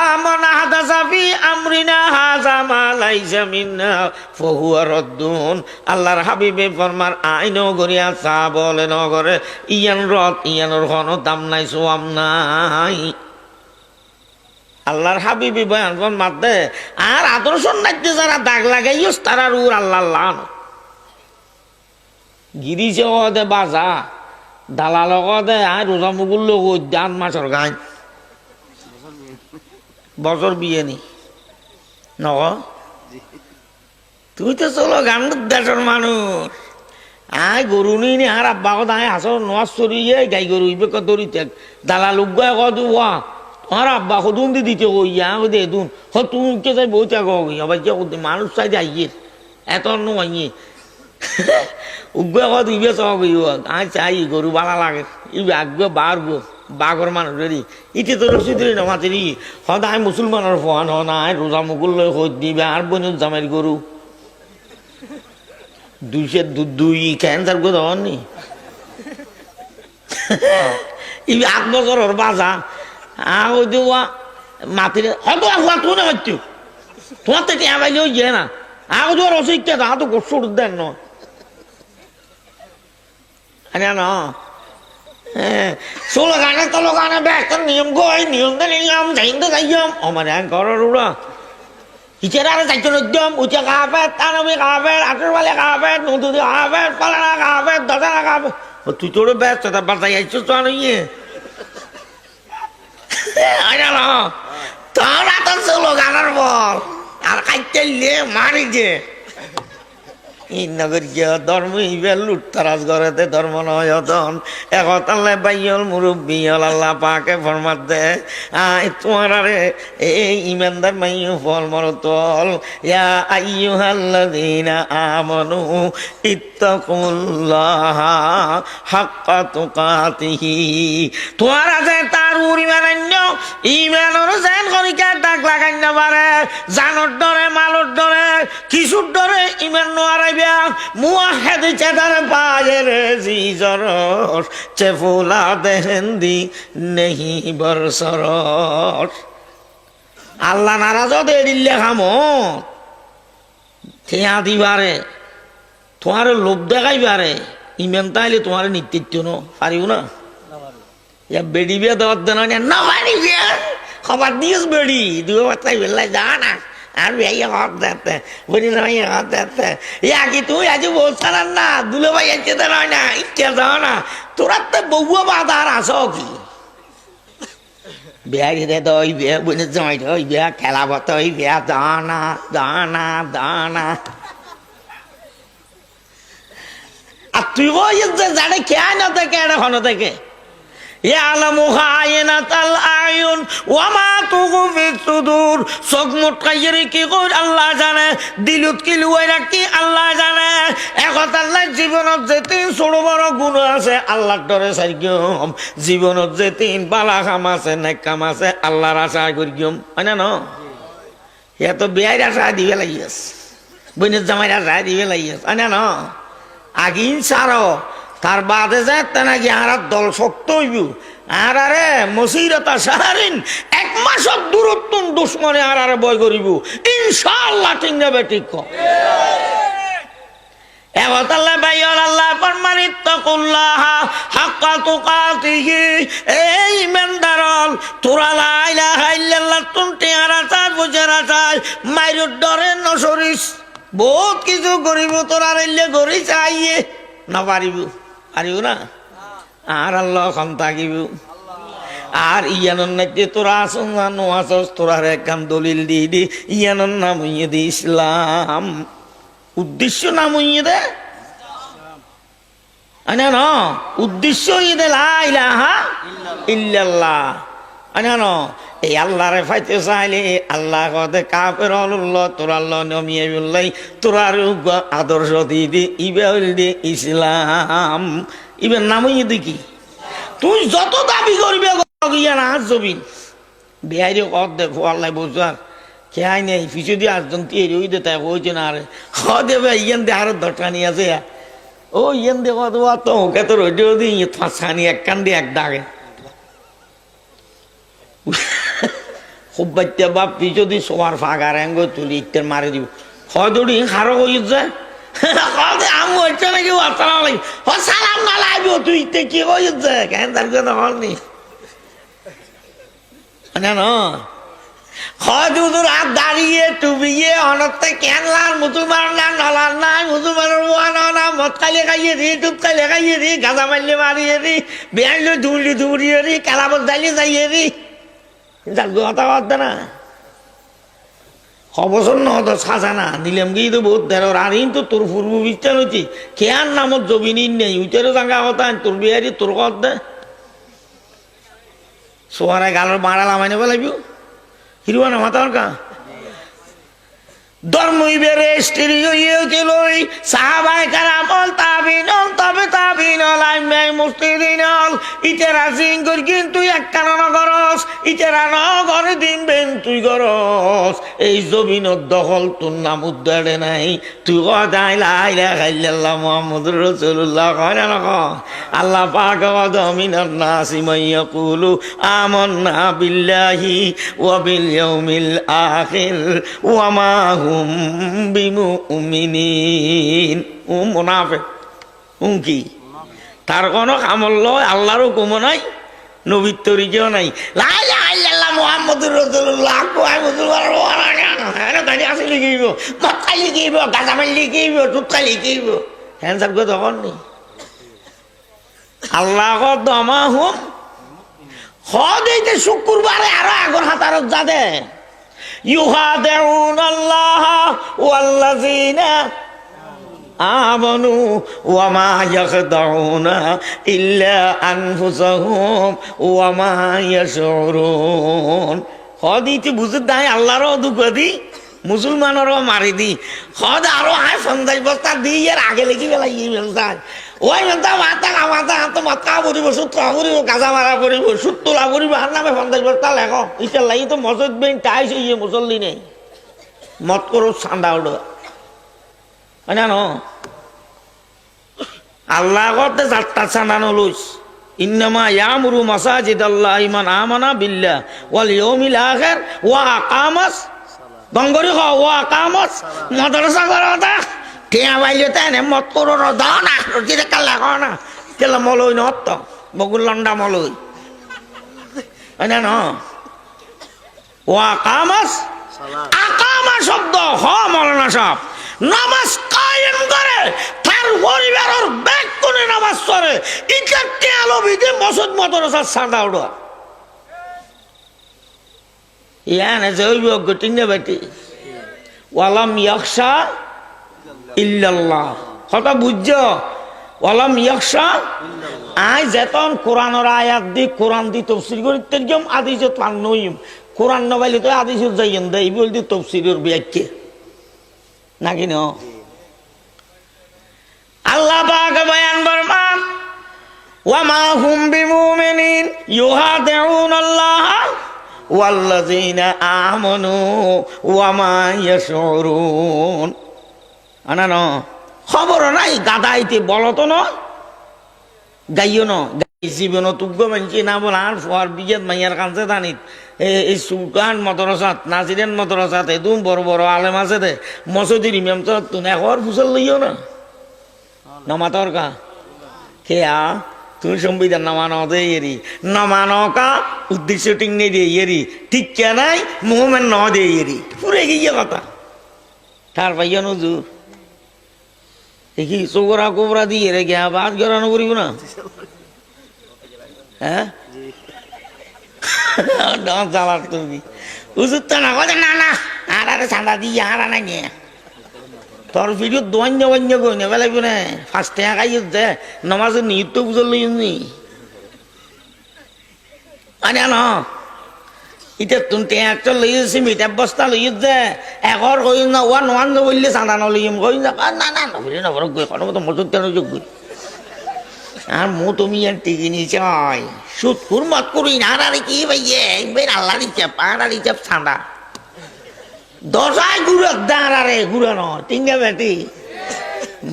আমন হাদাসা ফি আমরিনা হাযা মা লাইসা মিন্না ফাহুয়া রাদ্দুন আল্লাহর হাবিবে ফরমার আইনো গরিয়া চা বলে নগরে ইয়ান রদ ইয়ানোর কোনো দাম নাই সোয়াম নাই আল্লাহর হাবিবে বয়ান ফরমার দে আর আদর্শ নাইতে যারা দাগ লাগাইস তারা রুর আল্লাহ লান গিরিছে ওদে বাজা দালাল দে আর রোজা মুগুল লোক দান মাছর গান বছর বিয়ে নি ন তুই তো চলো গান দেশের মানুষ আয় গরু নি আর আব্বা কথা আয় হাসর নোয়াজ চড়িয়ে গাই গরু ইবে দরিতে দালাল উগায় কদু ওয়া তোমার আব্বা সদুন দি দিতে কইয়া দে দুন হ তুই কে যাই বইতে কইয়া ভাই মানুষ চাই যাইয়ে এত নয় উগ্র কত ইবে চাই আয় চাই গরু বালা লাগে ইবে আগ্য বাড়বো বাঘর মানুষ রেডি ইটি তো রসিদ নমাতেরি সদায় মুসলমানের ফোয়ান হ নাই রোজা মুকুল লই খোঁজ দিবে আর বনুর জামের গরু দুই ক্যান্সার গো ধরনি ইবে 8 বছরের বাজা ওই দেওয়া মাতিরে হয়তো হওয়া তুই না হচ্ছে তোমার তো টিয়া বাইলেও ইয়ে না আগে তো রসিদ তা তো গোসর দেন না না ষোলো গানে তলো গানে ব্যাগটা নিয়ম গই নিয়ম দে নিয়ম যাইতে যাইম আমার এক ঘরের উড়া ইচারে আর যাইতে নদ্যম উচা খাবে তানবি খাবে আটের বালে খাবে নদী খাবে পালানা খাবে দশানা খাবে তুই তোর ব্যস্ত তারপর যাই আইছো তো আনিয়ে না তোরা তো ষোলো গানের বল আর খাইতে মারি যে ধর্ম ইবে লুটতারাজ ঘরেতে ধর্ম নয় একতাল্লাহ বাইল মুরব্বী আল্লাহ পাকে ফরমাত দে তোমার আরে এই ইমানদার মাইয়ু ফল মরতল ইয়া আইয়ুহাল্লাযীনা আমানু ইত্তাকুল্লাহা হাক্কা তুকাতিহি তোমার আছে তার ইমানান্য ইমানর জান করিকা ডাক লাগাই না পারে জানর ডরে মালর ডরে কিছুর ডরে ইমান নোয়ারাই মুয়াহিদ চেদার পায়ের জিজরস চেফুলা দেহেন্দি নেহি বরসরস আল্লাহ নারাজ দেড়িল্লে খামো থিয়া দিবারে তোমার লোভ দেখাইবারে ইমান তাইলে তোমার নিত্যিত্য ন পারিও না বেড়ি বিয়ে দেওয়ার দেন না পারি বিয়ে খবর দিয়েছ বেড়ি দুটো বার্তাই বেলায় যা না আর ভাইয়া হাত দেখতে বলি না ভাইয়া হাত দেখতে ইয়া কি তুই আজ বলছান না দুলো ভাই আছে তো নয় না ইচ্ছে যাও না তোরা তো বউ বাধার আসো কি বিয়া ঘিরে তো ওই বিয়া বলে জমাই ওই বিয়া খেলা বতো ওই বিয়া দানা দানা দানা আর তুই ওই জানে খেয়াই না থেকে এটা হনো থেকে ইয়ালামু খায়িনাতাল আয়ুন ওয়া মা তুখফি সুদূর। চোখ মুটকাইরে কি কই আল্লাহ জানে, দিলত কি লুয়াই রাখি আল্লাহ জানে। একত আল্লাহ জীবনত যে তিন ছোট বড় গুণ আছে আল্লাহর ডরে চাই গম, জীবনত যে তিন বালা কাম আছে নেক কাম আছে আল্লাহর আশা করি গম, হয় না? ইয়া তো বিয়ার আশা দিবে লাগিয়াস, বইনের জামাইর আশা দিবে লাগিয়াস, হয় না? আগিন সারো তার বাদে যায় তা নাকি আর দল শক্ত হইব। আর আরে মসিরতা সাহারিন, এক মাসের দূরত্ব দুশ্মনে আর বয় করিব ইনশাআল্লাহ। ঠিক না বেঠিক? এবাতাল্লাহ ভাইয়াল আল্লাহ ফরমানিত্তাকুল্লাহ হাক্কা তুকাতিহি। এই ইমানদারল তোরা লা ইলাহা ইল্লাল্লাহ তুনতে আর চাই বুঝারা চাই মাইরুর ডরে নসরিস। বহুত কিছু করিব তোরা রইলে গড়ি চাইয়ে না পারিব, পারিব না। আর আল্লাহ খান থাকিব। আর ইয়ানোর নাকি তোরা আসন না নো আসস, তোরার একখান দলিল দিয়ে দি ইয়ানোর নাম হইয়ে দি ইসলাম। উদ্দেশ্য নাম হইয়ে দে না, উদ্দেশ্য হইয়ে দে লা ইলাহা ইল্লাল্লাহ। এই আল্লাহরে ফাইতে চাইলে আল্লাহ কদে কাফের হল্লাহ তোর আল্লাহ নমিয়ে বললাই তোরার আদর্শ দিয়ে দি ইবে হইল দি ইসলাম। ইবের নাম হইয়ে দি কি? তুই যত দাবি করবি গিয়া না আজ জবিন বেহারি কর দেখো আল্লাহ বুঝার খেয়াই নেই পিছু দিয়ে আসজন তৈরি হইতে তাই হয়েছে না। আরে দেবে ইয়ান দে আরো দরকার নিয়ে আছে ও ইয়ান দে কত তো ওকে তো রোজও দিই ফাঁসানি এক কান দিয়ে এক দাগে খুব বাচ্চা বাপ পিছু দিয়ে সবার ফাঁকার অ্যাঙ্গ তুলি ইটের মারি দিব হয়তো খারো হয়ে যায় আমি হচ্ছে নাকি সালাম না লাগবে তুই কি হয়েছে কেন তার কথা হলনি হজুদুর হাত দাঁড়িয়ে টুবিয়ে অনর্থে কেনলার মুসলমান না নলার নাই মুসলমানের না মদ খাইলে খাইয়ে রি টুপ খাইলে খাইয়ে রি গাঁজা মারলে মারিয়ে রি বেড়লে ধুলি ধুরিয়ে রি কালাবত যাইলে যাইয়ে রি তার কথা কথা না অবসর নহত সাজা না নিলাম গিয়ে তো বহুত দেড় আর তো তোর পূর্ব বিচার হয়েছি কেয়ার নামত জবিনী নেই উইটারও জাঙ্গা কথা তোর বিহারি তোর কত দে সোয়ারে গালোর মারা লামাইনে বলাইব হিরুয়া না মাতার কা ধর্মই বেড়ে স্ত্রী হইয়েছিল সাহাবাই কারামল তাবিনল তবে তাবিনল আইমাই মুস্তিদিনল ইতেরা সিংকর কিন্তু এক কারণ গরস ইতেরা ন ঘরে দিনবেন তুই গরস এই জমিনত দখল তোর নাম উদ্ধারে নাই তুই কদাই লাইলা খাইল্লাহ মুহাম্মদুর রাসূলুল্লাহ কয় না আল্লাহ পাক ওয়াদামিনান নাসি মাইয়াকুলু আমান্না বিল্লাহি ওয়া বিল ইয়াউমিল আখির ওয়া মা বিমুমিনিন মুনাফিক কি তার কোনো কামল লয় আল্লাহরও কমো নাই নবীর তরিকেও নাই লা ইলাহা ইল্লাল্লাহ মুহাম্মাদুর রাসূলুল্লাহ কয় মুসলমান দাঁড়িয়ে আসি লিখিব মদ খাই লিখিব গাঁজা মারি লিখিব দুধ খাই লিখিব হ্যাঁ সাহেব তখন নি আল্লাহ দমা হুম হইতে শুক্রবারে আরো আগর হাতারত যাদে يخادعون الله والذين آمنوا وما يخدعون إلا أنفسهم وما يشعرون হদিতে বুঝে দাই আল্লাহরও দুঃখদি মুসলমানেরও মারি দি হদ আরো হায় 50 বস্তা দি এর আগে লেগে বেলাই যায় ওই মেলতা মাথা মাথা হাত মাথা পড়িব সুত পড়িব গাঁজা মারা পড়িব সুত তোলা পড়িব আর নামে 50 বস্তা লেখ ইটার লাগি তো মসজিদ বেন টাইস ইয়ে মুসল্লি নেই মত করো চান্দা উড়ো হয় না আল্লাহ করতে চারটা চান্দানো লইস ইন্নামা ইয়ামুরু মাসাজিদাল্লাহি মান আমানা বিল্লাহ ওয়াল ইয়াউমিল আখির ওয়া আকামাস দঙ্গরি খ ওয়া আকামাস মাদ্রাসা করতা টিয়া বাইলে তাই মত করো দাও না রুটিতে কাল্লা খাও না তেলা মলই নত বগুল লন্ডা মলই না না ও আকামাস আকামা শব্দ হ মৌলানা সাহেব নামাজ কায়েম করে তার পরিবারের ব্যাগ করে নামাজ পড়ে ইটা টিয়ালো বিদে মসজিদ মাদ্রাসা সাদা উড়া ইয়ানে জৈব গটিং না বেটি ওয়ালাম ইয়াখশা ইল্লাল্লাহ কথা বুঝছো ওয়ালাম ইয়াখশা আই যেতন কোরআনের আয়াত দি কোরআন দি তাফসীর করিতে গেম হাদিসত পান নইম কোরআন নবাইলে তো হাদিসত যাইয়েন দেই বলদি তাফসীরের ব্যাখ্যা নাকি ন আল্লাহ পাক বয়ান ফরমান ওয়া মা হুম বিমুমিনিন ইউহাদিউনাল্লাহ ওয়াল্লাযীনা আমানু ওয়া মা ইয়াশউরুন আনা ন খবর নাই গাদাইতে বলতো নয় গাইও ন জীবন তুগ্গ মানছি না বল আর ফর বিজেত মাইয়ার কাছে জানিত এই সুলতান মদরসাত নাজিরেন মদরসাত এদম বড় বড় আলেম আছে দে মসজিদের ইমাম তো তুমি একবার ফুসল লইও না নমাতর কা খেয়া তুমি সংবিধান নমানো দে এরি নমানো কা উদ্দেশ্য ঠিক নেই দিয়ে এরি ঠিক কে নাই মোহামেন ন দে এরি পুরে গিয়ে কথা তার পাইয়া নজুর দেখি চোকরা কোবরা দিয়ে রে গিয়া বাদ গড়ানো করিব না হ্যাঁ জ্বালার তুমি উজুর তো না কথা না না আর আরে চাঁদা দিয়ে আর আনা গিয়ে তোর ভিডিও দোয়ান্য বন্য গই নেবে লাগবে না ফার্স্ট টাকা খাই দে নমাজের নিহিত তো বুঝল লইনি আরে না এটা তুমি টেক্টর লইছি মিটার বস্তা লই দে একর কই না ওয়ান বললে চাঁদা নলইম কই না না না নবলি নবর গই কোনো মতো মজুদ দেন যোগ্য আর মু তুমি আর টিকি নি চাই সুদ কুরমাত করি না আর কি ভাইয়ে একবার আল্লাহ দিচ্ছে পাড়া দিচ্ছে চাঁদা দশায় ঘুরে দাঁড়ারে ঘুরে ন টিঙ্গা বেটি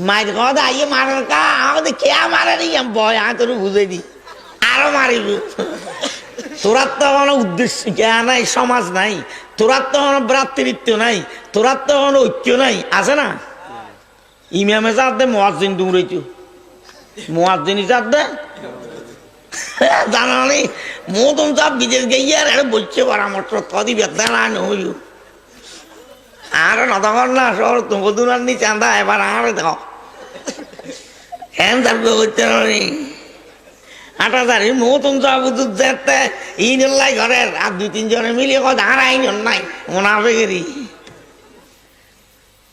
মায়ের কথা আইয়ে মারার কা আমাদের কে মারে নি বয় আ তোর বুঝে দি আরো মারিব তোরার তো কোনো উদ্দেশ্য জ্ঞান নাই সমাজ নাই তোরার তো কোনো ভ্রাতৃত্ব নাই তোরার তো কোনো ঐক্য নাই আছে না ইমামে চাপ দে মুয়াজ্জিন দৌড়েছু মুয়াজ্জিনই চাপ দে জানা নেই মতন চাপ বিদেশ গিয়ে আর বলছে পরামর্শ তদি বেদা না নইও আর নতকর না সর তোমার দুনার নি চাঁদা এবার আর দেখো হ্যাঁ তার করতে নি ৮,০০০ মতন চাপ উদুর যেতে ইনলাই ঘরের আর ২-৩ জনে মিলিয়ে কথা আর আইন নাই মোনাফেকেরই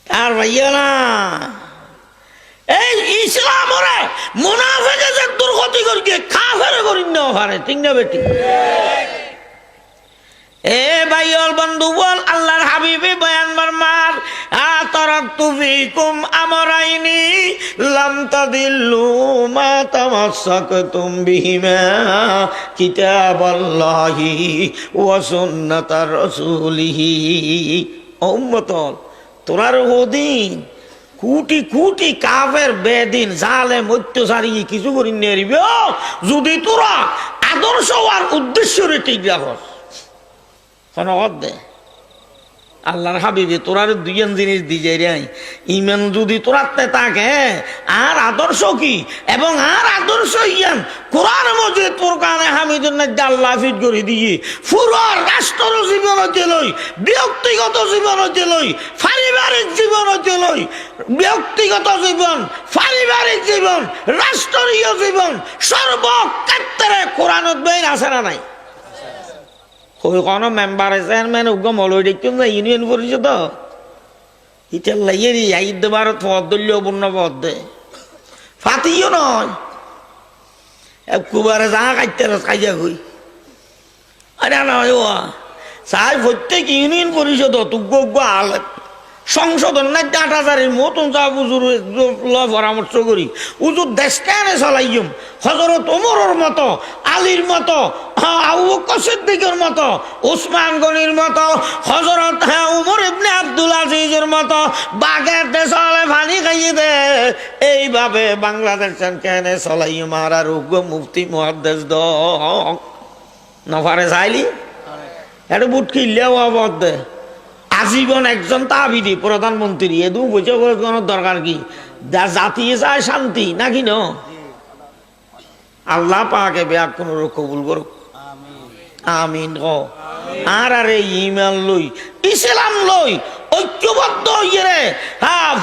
আর ভাইয়া না এই ইসলাম ওরে মুনাফিকে যে দুর্গতি করি কাফেরে করি না পারে ঠিক না বেটি এ ভাইল বন্ধু বল আল্লাহর হাবিবে বয়ান মারমার আতারাকতু ফিকুম আমরাইনি লাম তাদিল্লু মা তামাসসাকতুম বিহিমা কিতাবাল্লাহি ওয়া সুন্নাতার রাসূলিহি উম্মত তোরার ওদিন কোটি কোটি কাফের বেদিন জালেম অত্যাচারী কিছু করি নেরিব যদি তোরা আদর্শ আর উদ্দেশ্যরে ঠিক রাখস কোন দে আল্লাহর হাবিবে তোরার দুইজন জিনিস দিয়ে রে ইমান যদি তোরাতে থাকে আর আদর্শ কি এবং আর আদর্শ ইয়ান কোরআন মধ্যে তোর কানে হামিদুন আল্লাহ ফিট করে দিয়ে পুরো রাষ্ট্র জীবনতে লই ব্যক্তিগত জীবনতে লই পারিবারিক জীবনতে লই ব্যক্তিগত জীবন পারিবারিক জীবন রাষ্ট্রীয় জীবন সর্বক্ষেত্রে কোরআনত বই আছে না নাই কোনো মেম্বার চেয়ারম্যান উগ্র মলয় দেখুন না ইউনিয়ন পরিষদ এটা লাইয়েরি আইদ ভারত পদ্দল্য পূর্ণ পদ্মে ফাতিও নয় কুবারে যা কাটতে খাইয়া কই আরে নয় ও চাই প্রত্যেক ইউনিয়ন পরিষদ তুগ্য আলে সংশোধন না ৮,০০০ মতন যা উজুর পরামর্শ করি উজুর দেশটানে চালাইম হযরত ওমরের মতো আলীর মতো আবু বকর সিদ্দিকের মতো ওসমান গনির মতো হযরত ওমর ইবনে আব্দুল আজিজের মতো বাগের দেশলে পানি খাইয়ে দে এইভাবে বাংলাদেশের কেনে চালাইম আর উগ্র মুফতি মুহাদ্দিস দ নফারে চাইলি এটা বুট কিনলেও আবাদ দে আজীবন একজন তাবিদি প্রধানমন্ত্রী এদু বুঝে কোনো দরকার কি জাতি চায় শান্তি নাকি ন আল্লাহ পাকে বেয়া কোন কবুল করুক আমিন আর আরে ইমান লই ইসলাম লই ঐক্যবদ্ধ হইয়ে রে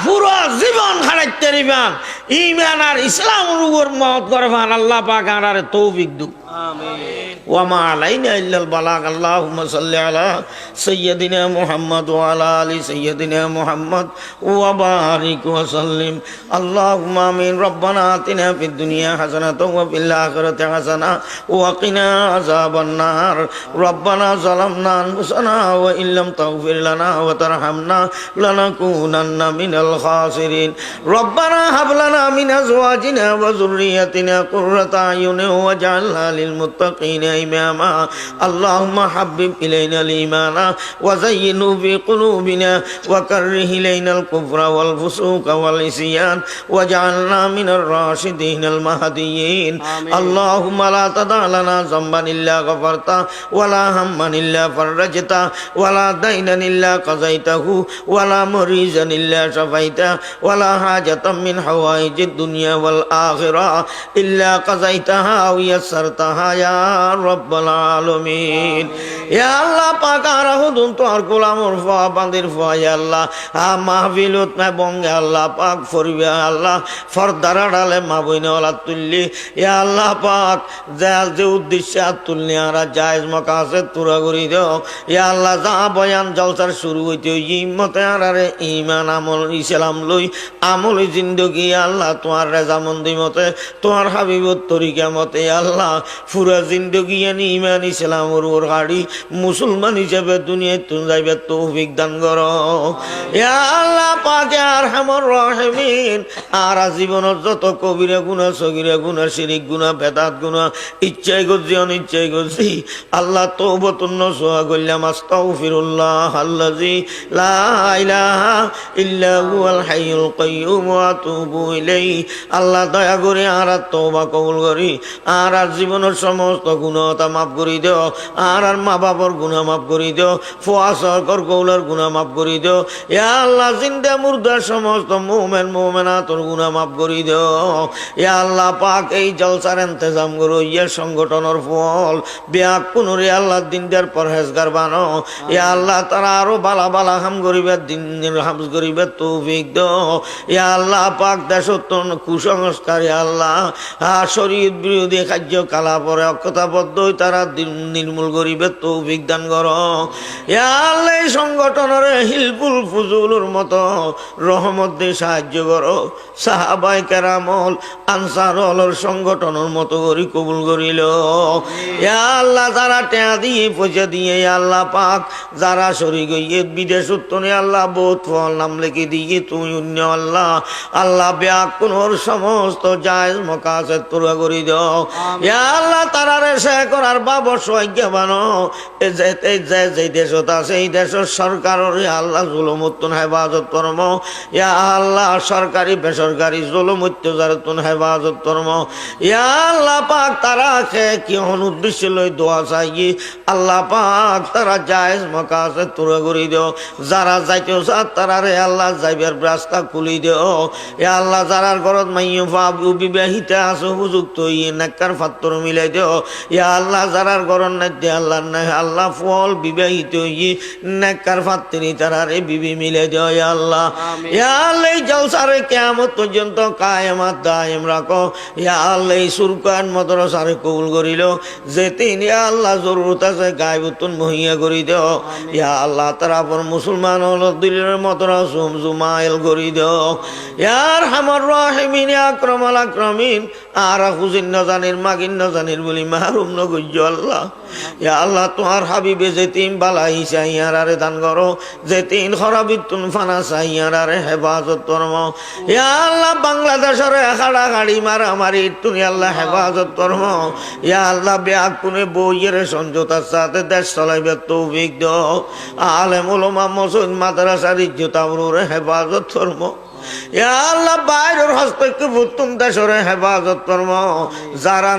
পুরো জীবন হারাইতে দিবান ঈমান আর ইসলামের উপর মত করে ফান আল্লাহ পাক আর তৌফিক দু আমিন ওয়ামা আলাইনা ইল্লাল বালাগ আল্লাহুম্মা সাল্লি আলা সাইয়্যিদিনা মুহাম্মদ ওয়া আলা আলি সাইয়্যিদিনা মুহাম্মদ ওয়া বারিক ওয়া সাল্লিম আল্লাহুম্মা আমিন রব্বানা আতিনা ফিদ দুনিয়া হাসানাতাও ওয়া ফিল আখিরাতি হাসানা ওয়া কিনা আযাবান নার রব্বানা যালামনা আনফুসানা ওয়া ইল্লাম তাগফির লানা ওয়া তারহামনা লানাকুনান্না মিনাল খাসিরিন রব্বানা হাব লানা মিন আজওয়াজিনা ওয়া যুররিয়াতিনা কুররাতা আয়ুনিন ওয়াজআলনা للمتقين إماما اللهم حبب إلينا الإيمان وزينه في قلوبنا وكره إلينا الكفر والفسوق والعصيان واجعلنا من الراشدين المهديين اللهم لا تدع لنا ذنبا إلا غفرته ولا هما إلا فرجته ولا دينا إلا قضيته ولا مريضا إلا شفيته ولا حاجة من حوائج الدنيا والآخرة إلا قضيتها أو يسرتها يا رب العالمين يا الله পাক আর হুদুন তোর গোলামর ফা বান্দির ফা ইয়া আল্লাহ মাহফিলত না বঙ্গে আল্লাহ পাক ফরবে আল্লাহ ফরদারা ডালে মা বইনে ওলা তুললি ইয়া আল্লাহ পাক যে উদ্দেশ্যে তুলনি আর জায়েজ মকাসে তুরা করি দাও ইয়া আল্লাহ যা বয়ান জলসার শুরু হইতে হিম্মতে আর ঈমান আমল ইসলাম লই আমল জিন্দেগি আল্লাহ তোমার রেজামন্দি মতে তোমার হাবিবত তরিকা মতে আল্লাহ পুরা জিন্দগি ঈমান ইসলামের ওর গাড়ি মুসলমান হিসেবে দুনিয়ায় তুমি যাইবে তৌফিক দান করো ইয়া আল্লাহ পাক ইয়া আরহামুর রাহিমিন আর জীবনের যত কবিরা গুনাহ সগীরা গুনাহ শিরিক গুনাহ বেদাত গুনাহ ইচ্ছাই করছি অনিচ্ছাই করছি আল্লাহ তওবাতুন নসুহা কইলাম আস্তাগফিরুল্লাহ আল্লাযী লা ইলাহা ইল্লা হুয়াল হাইয়ুল কাইয়্যুম ওয়া আতুবু ইলাইহি আল্লাহ দয়া করে আর তওবা কবুল করি আর জীবনের সমস্ত গুনাহতা মাফ করে দিও আর মা বাবার গুনাহ মাফ করে দিও ফুয়া সরকার কৌলার গুনাহ মাফ করে দিও ইয়া আল্লাহ জিন্দা মুর্দা সমস্ত মুমিন মুমিনাতের গুনাহ মাফ করে দিও ইয়া আল্লাহ পাক এই জলসার ইন্তজাম করো ইয়া সংগঠনের ফল বিয়া কোনরে আল্লাহ দিনদার পরহেজগার বানো ইয়া আল্লাহ তারা আরো বালা বালা হাম করিবে দিনের হাম করিবে তৌফিক দাও ইয়া আল্লাহ পাক দেশত কুসংস্কার ইয়া আল্লাহ শরীয়ত বিরোধী কার্য কালা পরে অক্ষতাবদ্ধ তারা নির্মূল করিবে তৌফিক দান করো ইয়া আল্লাহ এই সংগঠনের হিলফুল ফুজুলুর মতো রহমত দিয়ে সাহায্য করো সাহাবায়ে কেরামল আনসারুল সংগঠনের মতো করি কবুল করিল ইয়া আল্লাহ যারা টেয়া দিয়ে পয়সা দিয়ে ইয়া আল্লাহ পাক যারা শরীক হইয়ে বিদেশ উত্তনে আল্লাহ বহুত ফল নাম লিখে দিয়ে তুমি অন্য আল্লাহ আল্লাহ ব্যাকুনোর সমস্ত জায়েজ মকাসেদ পুরা করে দাও ইয়া আল্লাহ তারারে সে করার বাবর সহায়্য বানো যে দেশত আছে এই দেশের সরকারের আল্লাহ জুলুমুত্তুন হেফাজত করম ইয়া আল্লাহ সরকারি বেসরকারি জুলুম অত্যাচারতুন হেফাজত করম ইয়া আল্লাহ পাক তারা খে কি হন উদ্দেশ্য লই দোয়া চাই আল্লাহ পাক তারা জায়েজ মকাসেদ পুরা করে দিও যারা যাইতেও চায় তারারে আল্লাহ যাইবার রাস্তা খুলি দিও ইয়া আল্লাহ যারার ঘরত মাইয়ু ফাবু বিবাহিতা আছে উপযুক্ত ইয়ে নাক্কার ফাত্তর মিলাই দিও ইয়া আল্লাহ যারার ঘরত নাই দে আল্লাহ নাই আল্লাহ ফল বিবাহিত ইয়ে নাক্কার ফাত্তরি তারারে বিবি মিলাই দিও ইয়া আল্লাহ ইয়া আল্লাহ এই জলসারে কিয়ামত পর্যন্ত কায়েমাত দায়েম রাখো ইয়া আল্লাহ এই সুরকান মাদ্রাসারে কবুল করিল যেতিন ইয়া আল্লাহ জরুরত আছে গায়বতুন মুহিয়া করি দিও ইয়া আল্লাহ তারা পর মুসলমান হলো দিলের মাদ্রাসা জুমাইল করি দিও ইয়া আরহামুর রাহিমিন ইয়া আকরামাল আকরামিন আর হুজিন না জানির মাগিন না জানির বলি মাহরুম ন গজ্জ আল্লাহ ইয়া আল্লাহ তোমার হাবিবে যেতিম বালাই চাইয়ারে দান করো যেতিন খরাবিতুন ফানা চাইয়ারে হেফাজত করম ইয়া আল্লাহ বাংলাদেশের এখাড়া গাড়ি মারামারি তুমি আল্লাহ হেফাজত করম ইয়া আল্লাহ ব্যাগ কোনে বইয়ের সমঝোতার সাথে দেশ চলাইবে তৌফিক দাও আলেম উলামা মসজিদ মাদ্রাসার ইজ্জত আবরুরে হেফাজত করম ইয়া আল্লাহ বাইরের হস্তক্ষেপ উত্তম দেশের হেফাজত করম যারা